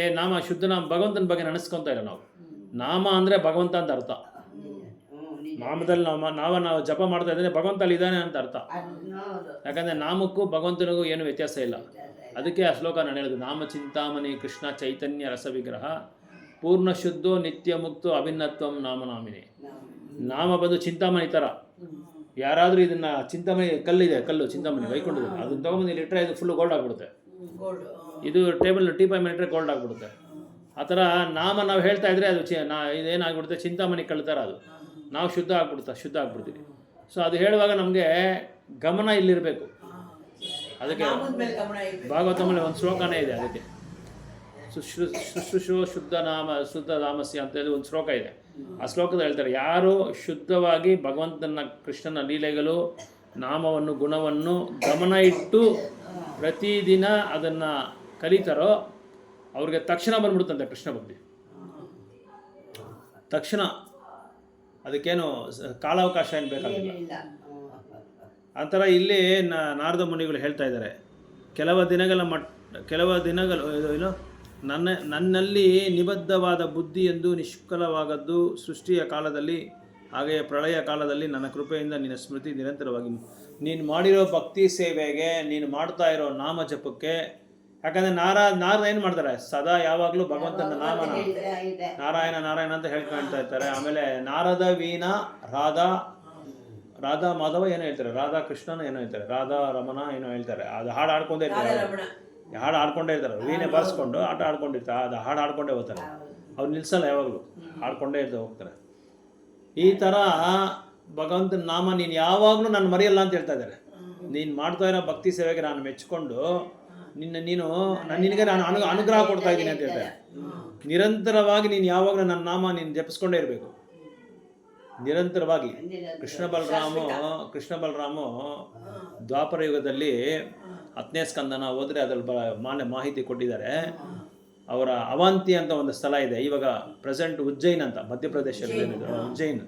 ಶುದ್ಧ ನಾಮ ಭಗವಂತನ ಬಗ್ಗೆ ನೆನೆಸ್ಕೊತಾ ಇಲ್ಲ ನಾವು. ನಾಮ ಅಂದರೆ ಭಗವಂತ ಅಂತ ಅರ್ಥ. ನಾಮದಲ್ಲಿ ನಾವು ಜಪ ಮಾಡ್ತಾ ಇದ್ದೇನೆ, ಭಗವಂತ ಅಲ್ಲಿ ಇದ್ದಾನೆ ಅಂತ ಅರ್ಥ. ಯಾಕಂದರೆ ನಾಮಕ್ಕೂ ಭಗವಂತನಿಗೂ ಏನು ವ್ಯತ್ಯಾಸ ಇಲ್ಲ. ಅದಕ್ಕೆ ಆ ಶ್ಲೋಕ ನಾನು ಹೇಳಿದ್ದು, ನಾಮ ಚಿಂತಾಮಣಿ ಕೃಷ್ಣ ಚೈತನ್ಯ ರಸ ವಿಗ್ರಹ ಪೂರ್ಣ ಶುದ್ಧೋ ನಿತ್ಯ ಮುಕ್ತೋ ಅಭಿನ್ನತ್ವಂ ನಾಮನಾಮಿನಿ. ನಾಮ ಬಂದು ಚಿಂತಾಮಣಿ ಥರ. ಯಾರಾದರೂ ಇದನ್ನು ಚಿಂತಾಮಣಿ ಕಲ್ಲು ಚಿಂತಾಮಣಿ ವೈಕೊಂಡದ್ದು, ಅದನ್ನ ತೊಗೊಂಬಂದು ಇಲ್ಲಿ ಇಟ್ಟರೆ ಇದು ಫುಲ್ಲು ಗೋಲ್ಡ್ ಆಗಿಬಿಡುತ್ತೆ. ಇದು ಟೀಪಾಯ್ ಮೇಲೆ ಇಟ್ಟರೆ ಗೋಲ್ಡ್ ಆಗಿಬಿಡುತ್ತೆ. ಆ ಥರ ನಾಮ ನಾವು ಹೇಳ್ತಾ ಇದ್ರೆ ಅದು ಇದೇನಾಗ್ಬಿಡುತ್ತೆ, ಚಿಂತಾಮಣಿ ಕಳ್ಳ ಥರ. ಅದು ನಾವು ಶುದ್ಧ ಆಗ್ಬಿಡ್ತೀವಿ. ಸೊ ಅದು ಹೇಳುವಾಗ ನಮಗೆ ಗಮನ ಇಲ್ಲಿರಬೇಕು. ಅದಕ್ಕೆ ಭಾಗವತಮಲ್ಲಿ ಒಂದು ಶ್ಲೋಕನೇ ಇದೆ. ಅದಕ್ಕೆ ಶುಶ್ರೂಷೋ ಶುದ್ಧ ನಾಮಸ್ಯ ಅಂತೇಳಿ ಒಂದು ಶ್ಲೋಕ ಇದೆ. ಆ ಶ್ಲೋಕದಲ್ಲಿ ಹೇಳ್ತಾರೆ, ಯಾರು ಶುದ್ಧವಾಗಿ ಭಗವಂತನ ಕೃಷ್ಣನ ಲೀಲೆಗಳು, ನಾಮವನ್ನು, ಗುಣವನ್ನು ಗಮನ ಇಟ್ಟು ಪ್ರತಿದಿನ ಅದನ್ನು ಕಲಿತಾರೋ ಅವ್ರಿಗೆ ತಕ್ಷಣ ಬಂದ್ಬಿಡುತ್ತಂತೆ ಕೃಷ್ಣ ಭಕ್ತಿ. ತಕ್ಷಣ. ಅದಕ್ಕೇನು ಕಾಲಾವಕಾಶ ಏನು ಬೇಕಾಗಿಲ್ಲ. ಆ ಥರ ಇಲ್ಲಿ ನಾರದ ಮುನಿಗಳು ಹೇಳ್ತಾ ಇದ್ದಾರೆ, ಕೆಲವು ದಿನಗಳು ಏನು ನನ್ನಲ್ಲಿ ನಿಬದ್ಧವಾದ ಬುದ್ಧಿ ಎಂದು ನಿಷ್ಕಲವಾಗದ್ದು ಸೃಷ್ಟಿಯ ಕಾಲದಲ್ಲಿ, ಹಾಗೆಯೇ ಪ್ರಳಯ ಕಾಲದಲ್ಲಿ ನನ್ನ ಕೃಪೆಯಿಂದ ನಿನ್ನ ಸ್ಮೃತಿ ನಿರಂತರವಾಗಿ. ನೀನು ಮಾಡಿರೋ ಭಕ್ತಿ ಸೇವೆಗೆ, ನೀನು ಮಾಡ್ತಾ ಇರೋ ನಾಮ ಜಪಕ್ಕೆ. ಯಾಕಂದರೆ ನಾರದ ಏನು ಮಾಡ್ತಾರೆ, ಸದಾ ಯಾವಾಗಲೂ ಭಗವಂತನ ನಾಮನ ನಾರಾಯಣ ಅಂತ ಹೇಳ್ಕೊಳ್ತಾ ಇರ್ತಾರೆ. ಆಮೇಲೆ ನಾರದ ವೀಣಾ ರಾಧಾ ಮಾಧವ ಏನೋ ಹೇಳ್ತಾರೆ, ರಾಧಾ ಕೃಷ್ಣನ ಏನೋ ಹೇಳ್ತಾರೆ, ರಾಧಾ ರಮಣ ಏನೋ ಹೇಳ್ತಾರೆ. ಅದು ಹಾಡು ಆಡ್ಕೊಂಡೇ ಇರ್ತಾರೆ. ವೀಣೆ ಬಾರಿಸ್ಕೊಂಡು ಆಟ ಆಡ್ಕೊಂಡಿರ್ತಾರೆ. ಅದು ಹಾಡು ಆಡ್ಕೊಂಡೇ ಹೋಗ್ತಾರೆ. ಅವ್ರು ನಿಲ್ಸಲ್ಲ, ಯಾವಾಗಲೂ ಹಾಡ್ಕೊಂಡೇ ಹೋಗ್ತಾರೆ. ಈ ಥರ ಭಗವಂತನ ನಾಮ ನೀನು ಯಾವಾಗಲೂ ನಾನು ಮರೆಯಲ್ಲ ಅಂತ ಹೇಳ್ತಾ ಇದ್ದಾರೆ. ನೀನು ಮಾಡ್ತಾ ಇರೋ ಭಕ್ತಿ ಸೇವೆಗೆ ನಾನು ಮೆಚ್ಚಿಕೊಂಡು ನಿನಗೆ ನಾನು ಅನುಗ್ರಹ ಕೊಡ್ತಾ ಇದ್ದೀನಿ ಅಂತ ಹೇಳ್ತಾರೆ. ನಿರಂತರವಾಗಿ ನೀನು ಯಾವಾಗಲೂ ನನ್ನ ನಾಮ ನೀನು ಜಪಿಸ್ಕೊಂಡೇ ಇರಬೇಕು, ನಿರಂತರವಾಗಿ. ಕೃಷ್ಣ ಬಲರಾಮು ದ್ವಾಪರ ಯುಗದಲ್ಲಿ 10ನೇ ಸ್ಕಂದನ ಹೋದರೆ ಅದ್ರಲ್ಲಿ ಮಾಹಿತಿ ಕೊಟ್ಟಿದ್ದಾರೆ. ಅವರ ಅವಂತಿ ಅಂತ ಒಂದು ಸ್ಥಳ ಇದೆ, ಇವಾಗ ಪ್ರೆಸೆಂಟ್ ಉಜ್ಜೈನ್ ಅಂತ, ಮಧ್ಯಪ್ರದೇಶದಲ್ಲಿ ಉಜ್ಜೈನ್.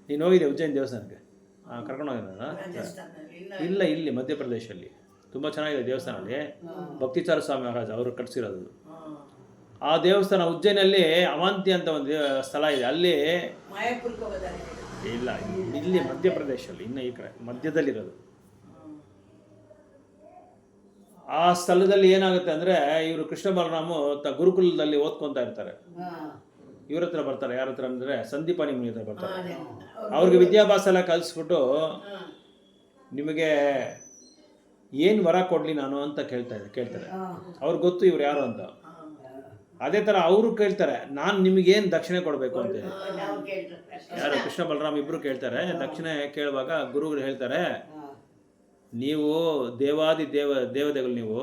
ನೀನು ಹೋಗಿದೆ ಉಜ್ಜೈನ್ ದೇವಸ್ಥಾನಕ್ಕೆ? ಕರ್ಕೊಂಡು ಹೋಗಿದ್ದಾನ ರಾಜಸ್ಥಾನಲ್ಲಿ ಇಲ್ಲ ಇಲ್ಲಿ ಮಧ್ಯಪ್ರದೇಶಲ್ಲಿ ತುಂಬ ಚೆನ್ನಾಗಿದೆ ದೇವಸ್ಥಾನಲ್ಲಿ. ಭಕ್ತಿಚಾರ ಸ್ವಾಮಿ ಮಹಾರಾಜ್ ಅವರು ಕಟ್ಸಿರೋದು. ಆ ದೇವಸ್ಥಾನ ಉಜ್ಜಯಿನಲ್ಲಿ ಅವಂತಿ ಅಂತ ಒಂದು ಸ್ಥಳ ಇದೆ, ಅಲ್ಲಿ ಮಾಯಾಪುರಕ್ಕೆ ಹೋಗೋದಾರೆ. ಇಲ್ಲ ಇಲ್ಲಿ ಮಧ್ಯಪ್ರದೇಶಲ್ಲಿ ಇನ್ನು ಈ ಕಡೆ ಮಧ್ಯದಲ್ಲಿರೋದು. ಆ ಸ್ಥಳದಲ್ಲಿ ಏನಾಗುತ್ತೆ ಅಂದರೆ ಇವರು ಕೃಷ್ಣ ಬಲರಾಮು ಗುರುಕುಲದಲ್ಲಿ ಓದ್ಕೊತಾ ಇರ್ತಾರೆ. ಇವ್ರ ಹತ್ರ ಬರ್ತಾರೆ, ಯಾರ ಹತ್ರ ಅಂದರೆ ಸಂದೀಪಾನಿ ಮುನಿ ಹತ್ರ ಬರ್ತಾರೆ. ಅವ್ರಿಗೆ ವಿದ್ಯಾಭ್ಯಾಸ ಎಲ್ಲ ಕಲಿಸ್ಬಿಟ್ಟು ನಿಮಗೆ ಏನು ವರ ಕೊಡಲಿ ನಾನು ಅಂತ ಕೇಳ್ತಾರೆ. ಅವ್ರಿಗೆ ಗೊತ್ತು ಇವ್ರು ಯಾರು ಅಂತ. ಅದೇ ಥರ ಅವರು ಕೇಳ್ತಾರೆ, ನಾನು ನಿಮಗೇನು ದಕ್ಷಿಣೆ ಕೊಡಬೇಕು ಅಂತ. ಯಾರು ಕೃಷ್ಣ ಬಲರಾಮ್ ಇಬ್ಬರು ಕೇಳ್ತಾರೆ. ದಕ್ಷಿಣೆ ಕೇಳುವಾಗ ಗುರುಗಳು ಹೇಳ್ತಾರೆ, ನೀವು ದೇವಾದಿ ದೇವತೆಗಳು, ನೀವು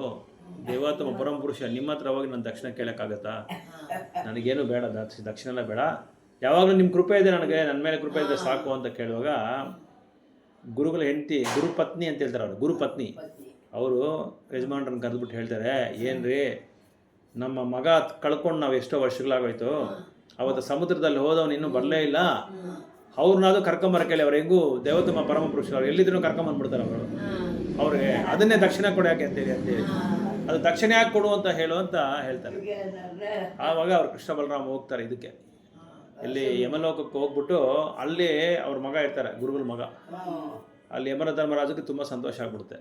ದೇವಾತ್ಮ ಪರಮ ಪುರುಷ, ನಿಮ್ಮ ಹತ್ರ ಹೋಗಿ ನಾನು ದಕ್ಷಿಣ ಕೇಳೋಕ್ಕಾಗತ್ತಾ? ನನಗೇನು ಬೇಡ, ದಕ್ಷಿಣ ಬೇಡ, ಯಾವಾಗಲೂ ನಿಮ್ಮ ಕೃಪೆ ಇದೆ, ನನಗೆ ನನ್ನ ಮೇಲೆ ಕೃಪೆ ಇದೆ ಸಾಕು ಅಂತ ಕೇಳುವಾಗ ಗುರುಗಳ ಹೆಂಡತಿ, ಗುರುಪತ್ನಿ ಅಂತ ಹೇಳ್ತಾರೆ ಅವರು, ಗುರುಪತ್ನಿ ಅವರು ಯಜಮಾನ್ರನ್ನ ಕರೆದ್ಬಿಟ್ಟು ಹೇಳ್ತಾರೆ, ಏನ್ರಿ ನಮ್ಮ ಮಗ ಕಳ್ಕೊಂಡು ನಾವು ಎಷ್ಟೋ ವರ್ಷಗಳಾಗೋಯ್ತು, ಅವತ್ತು ಸಮುದ್ರದಲ್ಲಿ ಹೋದವನು ಇನ್ನೂ ಬರಲೇ ಇಲ್ಲ, ಅವ್ರನ್ನಾದ್ರೂ ಕರ್ಕೊಂಬರಕ್ಕೆ ಅವ್ರು ಹೆಂಗೂ ದೇವೋತ್ತಮ ಪರಮ ಪುರುಷ, ಅವ್ರು ಎಲ್ಲಿದ್ರು ಕರ್ಕೊಂಬಂದ್ಬಿಡ್ತಾರೆ ಅವರು. ಅವ್ರಿಗೆ ಅದನ್ನೇ ದಕ್ಷಿಣ ಕೊಡೋಕೆ ಅಂತೇಳಿ ಅದು ದಕ್ಷಿಣ ಯಾಕೆ ಕೊಡು ಅಂತ ಹೇಳು ಅಂತ ಹೇಳ್ತಾರೆ. ಆವಾಗ ಅವ್ರು ಕೃಷ್ಣ ಬಲರಾಮ ಹೋಗ್ತಾರೆ ಇದಕ್ಕೆ, ಇಲ್ಲಿ ಯಮಲೋಕಕ್ಕೆ ಹೋಗ್ಬಿಟ್ಟು ಅಲ್ಲಿ ಅವ್ರ ಮಗ ಇರ್ತಾರೆ, ಗುರುಗಳ ಮಗ. ಅಲ್ಲಿ ಯಮನ ಧರ್ಮರಾಜಕ್ಕೆ ತುಂಬ ಸಂತೋಷ ಆಗ್ಬಿಡುತ್ತೆ.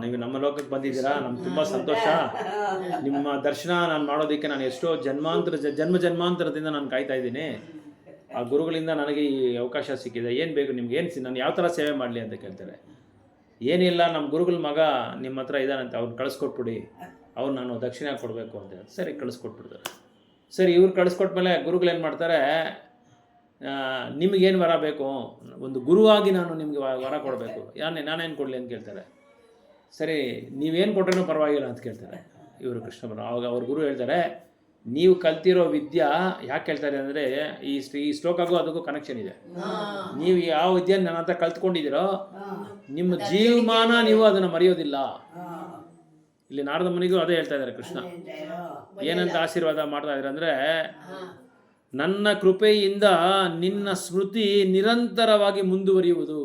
ನೀವು ನಮ್ಮ ಲೋಕಕ್ಕೆ ಬಂದಿದ್ದೀರಾ, ನಮ್ಗೆ ತುಂಬ ಸಂತೋಷ, ನಿಮ್ಮ ದರ್ಶನ ನಾನು ಮಾಡೋದಕ್ಕೆ ನಾನು ಎಷ್ಟೋ ಜನ್ಮಾಂತರದಿಂದ ನಾನು ಕಾಯ್ತಾ ಇದ್ದೀನಿ, ಆ ಗುರುಗಳಿಂದ ನನಗೆ ಈ ಅವಕಾಶ ಸಿಕ್ಕಿದೆ, ಏನು ಬೇಕು ನಿಮ್ಗೆ, ಏನು ನಾನು ಯಾವ ಥರ ಸೇವೆ ಮಾಡಲಿ ಅಂತ ಕೇಳ್ತಾರೆ. ಏನಿಲ್ಲ, ನಮ್ಮ ಗುರುಗಳ ಮಗ ನಿಮ್ಮ ಹತ್ರ ಇದ್ದಾನಂತೆ, ಅವ್ನು ಕಳಿಸ್ಕೊಟ್ಬಿಡಿ, ಅವ್ರು ನಾನು ದಕ್ಷಿಣ ಕೊಡಬೇಕು ಅಂತ ಹೇಳಿ. ಸರಿ, ಕಳಿಸ್ಕೊಟ್ಬಿಡ್ತಾರೆ. ಸರಿ, ಇವ್ರು ಕಳಿಸ್ಕೊಟ್ಮೇಲೆ ಗುರುಗಳು ಏನು ಮಾಡ್ತಾರೆ, ನಿಮಗೇನು ವರ ಬೇಕು, ಒಂದು ಗುರುವಾಗಿ ನಾನು ನಿಮಗೆ ವರ ಕೊಡಬೇಕು, ನಾನೇನು ಕೊಡಲಿ ಅಂತ ಕೇಳ್ತಾರೆ. ಸರಿ, ನೀವೇನು ಕೊಟ್ರೂ ಪರವಾಗಿಲ್ಲ ಅಂತ ಕೇಳ್ತಾರೆ ಇವರು ಕೃಷ್ಣ ಬಲರಾಮ. ಆವಾಗ ಅವ್ರ ಗುರು ಹೇಳ್ತಾರೆ, ನೀವು ಕಲ್ತಿರೋ ವಿದ್ಯಾ ಯಾಕೆ ಹೇಳ್ತಾರೆ ಅಂದರೆ, ಈ ಶ್ಲೋಕಕ್ಕೂ ಅದಕ್ಕೂ ಕನೆಕ್ಷನ್ ಇದೆ. ನೀವು ಯಾವ ವಿದ್ಯೆ ನನ್ನ ಹತ್ರ ಕಲ್ತ್ಕೊಂಡಿದ್ದೀರೋ, ನಿಮ್ಮ ಜೀವಮಾನ ನೀವು ಅದನ್ನು ಮರೆಯೋದಿಲ್ಲ. ಇಲ್ಲಿ ನಾರದ ಮುನಿಗೂ ಅದೇ ಹೇಳ್ತಾ ಇದ್ದಾರೆ ಕೃಷ್ಣ. ಏನಂತ ಆಶೀರ್ವಾದ ಮಾಡ್ತಾ ಇದ್ದಾರೆ ಅಂದರೆ, ನನ್ನ ಕೃಪೆಯಿಂದ ನಿನ್ನ ಸ್ಮೃತಿ ನಿರಂತರವಾಗಿ ಮುಂದುವರಿಯುವುದು.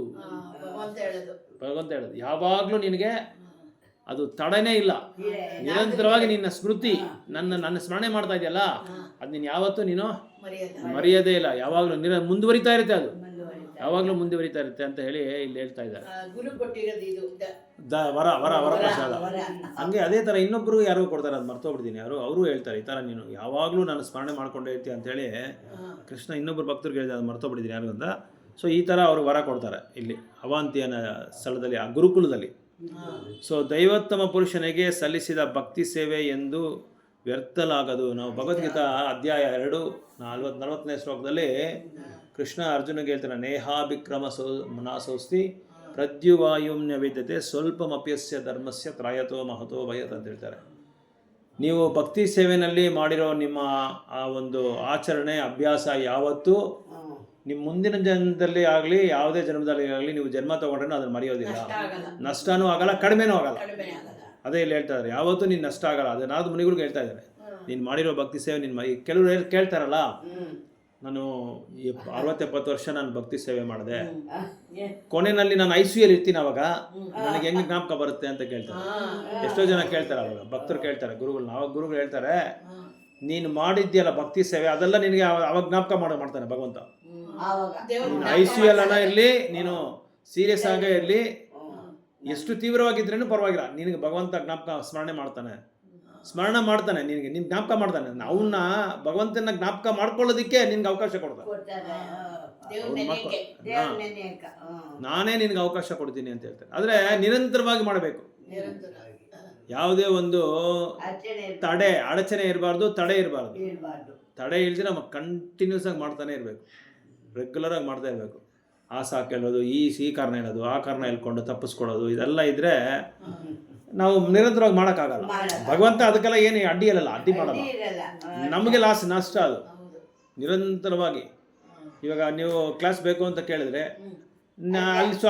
ಭಗವಂತ ಹೇಳೋದು ಯಾವಾಗಲೂ ನಿನಗೆ ಅದು ತಡನೇ ಇಲ್ಲ, ನಿರಂತರವಾಗಿ ನಿನ್ನ ಸ್ಮೃತಿ ನನ್ನ ಸ್ಮರಣೆ ಮಾಡ್ತಾ ಇದೆಯಲ್ಲ, ಅದು ನೀನು ಯಾವತ್ತೂ ನೀನು ಮರೆಯೋದೇ ಇಲ್ಲ, ಯಾವಾಗಲೂ ಮುಂದುವರಿತಾ ಇರುತ್ತೆ, ಅದು ಯಾವಾಗಲೂ ಮುಂದುವರಿತಾ ಇರುತ್ತೆ ಅಂತ ಹೇಳಿ ಇಲ್ಲಿ ಹೇಳ್ತಾ ಇದ್ದಾರೆ. ವರ ವರ ವರ ಪ್ರಸಾದ. ಹಂಗೆ ಅದೇ ಥರ ಇನ್ನೊಬ್ಬರು ಯಾರಿಗೂ ಕೊಡ್ತಾರೆ, ಅದು ಮರ್ತೋಗ್ಬಿಡ್ತೀನಿ, ಅವರು ಹೇಳ್ತಾರೆ ಈ ಥರ ನೀನು ಯಾವಾಗಲೂ ನಾನು ಸ್ಮರಣೆ ಮಾಡ್ಕೊಂಡೇ ಇರ್ತೀಯ ಅಂತೇಳಿ ಕೃಷ್ಣ ಇನ್ನೊಬ್ಬರು ಭಕ್ತರಿಗೆ ಹೇಳಿದೆ, ಅದು ಮರ್ತೋಗ್ಬಿಟ್ಟಿದ್ದೀನಿ ಯಾರು ಅಂತ. ಸೊ ಈ ಥರ ಅವರು ವರ ಕೊಡ್ತಾರೆ ಇಲ್ಲಿ ಅವಂತಿ ಅನ್ನೋ ಸ್ಥಳದಲ್ಲಿ, ಆ ಗುರುಕುಲದಲ್ಲಿ. ಸೊ ದೈವೋತ್ತಮ ಪುರುಷನಿಗೆ ಸಲ್ಲಿಸಿದ ಭಕ್ತಿ ಸೇವೆ ಎಂದು ವ್ಯರ್ಥಲಾಗದು. ನಾವು ಭಗವದ್ಗೀತಾ ಅಧ್ಯಾಯ 2:40 ಶ್ಲೋಕದಲ್ಲಿ ಕೃಷ್ಣ ಅರ್ಜುನಿಗೆ ಹೇಳ್ತಾನೆ, ನೇಹಾಭಿಕ್ರಮ ನಾಸೋಸ್ತಿ ಪ್ರದ್ಯುವಾಯುಮ್ಯ ವಿದ್ಯತೆ ಸ್ವಲ್ಪಮಪ್ಯಸ್ಯ ಧರ್ಮಸ್ಯ ತ್ರಾಯತೋ ಮಹತೋ ಭಯತ್ ಅಂತ ಹೇಳ್ತಾರೆ. ನೀವು ಭಕ್ತಿ ಸೇವೆಯಲ್ಲಿ ಮಾಡಿರೋ ನಿಮ್ಮ ಆ ಒಂದು ಆಚರಣೆ ಅಭ್ಯಾಸ ಯಾವತ್ತೂ ನಿಮ್ಮ ಮುಂದಿನ ಜನ್ಮದಲ್ಲಿ ಆಗಲಿ ಯಾವುದೇ ಜನ್ಮದಲ್ಲಿ ಆಗಲಿ ನೀವು ಜನ್ಮ ತೊಗೊಂಡ್ರೆ ಅದನ್ನು ಮರೆಯೋದಿಲ್ಲ, ನಷ್ಟನೂ ಆಗಲ್ಲ, ಕಡಿಮೆನೂ ಆಗಲ್ಲ. ಅದೇ ಇಲ್ಲಿ ಹೇಳ್ತಾ ಇದ್ದಾರೆ, ಯಾವತ್ತೂ ನೀನು ನಷ್ಟ ಆಗಲ್ಲ. ಅದೇ ನಾದು ಮುನಿಗಳಿಗೆ ಹೇಳ್ತಾ ಇದ್ದಾರೆ, ನೀನು ಮಾಡಿರೋ ಭಕ್ತಿ ಸೇವೆ ಕೆಲವರು ಕೇಳ್ತಾರಲ್ಲ, ನಾನು 60-70 ವರ್ಷ ನಾನು ಭಕ್ತಿ ಸೇವೆ ಮಾಡಿದೆ, ಕೊನೆಯಲ್ಲಿ ನಾನು ICU ಇರ್ತೀನಿ, ಅವಾಗ ನನಗೆ ಹೆಂಗೆ ಜ್ಞಾಪಕ ಬರುತ್ತೆ ಅಂತ ಕೇಳ್ತಾರೆ. ಎಷ್ಟೋ ಜನ ಕೇಳ್ತಾರೆ, ಅವಾಗ ಭಕ್ತರು ಕೇಳ್ತಾರೆ ಗುರುಗಳನ್ನ. ಅವಾಗ ಗುರುಗಳು ಹೇಳ್ತಾರೆ, ನೀನು ಮಾಡಿದ್ಯಲ್ಲ ಭಕ್ತಿ ಸೇವೆ, ಅದೆಲ್ಲ ನಿನಗೆ ಅವಾಗ ಜ್ಞಾಪಕ ಮಾಡ್ತಾನೆ ಭಗವಂತ. ICU ಇರಲಿ, ನೀನು ಸೀರಿಯಸ್ ಆಗೇ ಇರಲಿ, ಎಷ್ಟು ತೀವ್ರವಾಗಿದ್ರೇನು ಪರವಾಗಿಲ್ಲ, ನಿನಗೆ ಭಗವಂತ ಜ್ಞಾಪಕ ಸ್ಮರಣೆ ಮಾಡ್ತಾನೆ, ನಿನಗೆ ನಿನ್ ಜ್ಞಾಪಕ ಮಾಡ್ತಾನೆ. ಅವನ್ನ ಭಗವಂತನ ಜ್ಞಾಪಕ ಮಾಡ್ಕೊಳ್ಳೋದಿಕ್ಕೆ ನಿನ್ಗೆ ಅವಕಾಶ ಕೊಡ್ತಾನೆ. ನಾನೇ ನಿನ್ಗೆ ಅವಕಾಶ ಕೊಡ್ತೀನಿ ಅಂತ ಹೇಳ್ತಾರೆ. ಆದರೆ ನಿರಂತರವಾಗಿ ಮಾಡಬೇಕು, ಯಾವುದೇ ಒಂದು ಅಡಚಣೆ ಇರಬಾರ್ದು, ತಡೆ ಇರಬಾರ್ದು. ತಡೆ ಇಲ್ದಿರ ನಾವು ಕಂಟಿನ್ಯೂಸ್ ಆಗಿ ಮಾಡ್ತಾನೆ ಇರಬೇಕು, ರೆಗ್ಯುಲರ್ ಆಗಿ ಮಾಡ್ತಾ ಇರಬೇಕು. ಆ ಸಾಕು ಹೇಳೋದು, ಈ ಕಾರಣ ಹೇಳೋದು, ಆ ಕಾರಣ ಹೇಳ್ಕೊಂಡು ತಪ್ಪಿಸ್ಕೊಳ್ಳೋದು, ಇದೆಲ್ಲ ಇದ್ರೆ ನಾವು ನಿರಂತರವಾಗಿ ಮಾಡೋಕ್ಕಾಗಲ್ಲ. ಭಗವಂತ ಅದಕ್ಕೆಲ್ಲ ಏನು ಅಡ್ಡಿ ಮಾಡಲ್ಲ, ನಮಗೆ ನಷ್ಟ ಅದು. ನಿರಂತರವಾಗಿ ಇವಾಗ ನೀವು ಕ್ಲಾಸ್ ಬೇಕು ಅಂತ ಕೇಳಿದ್ರೆ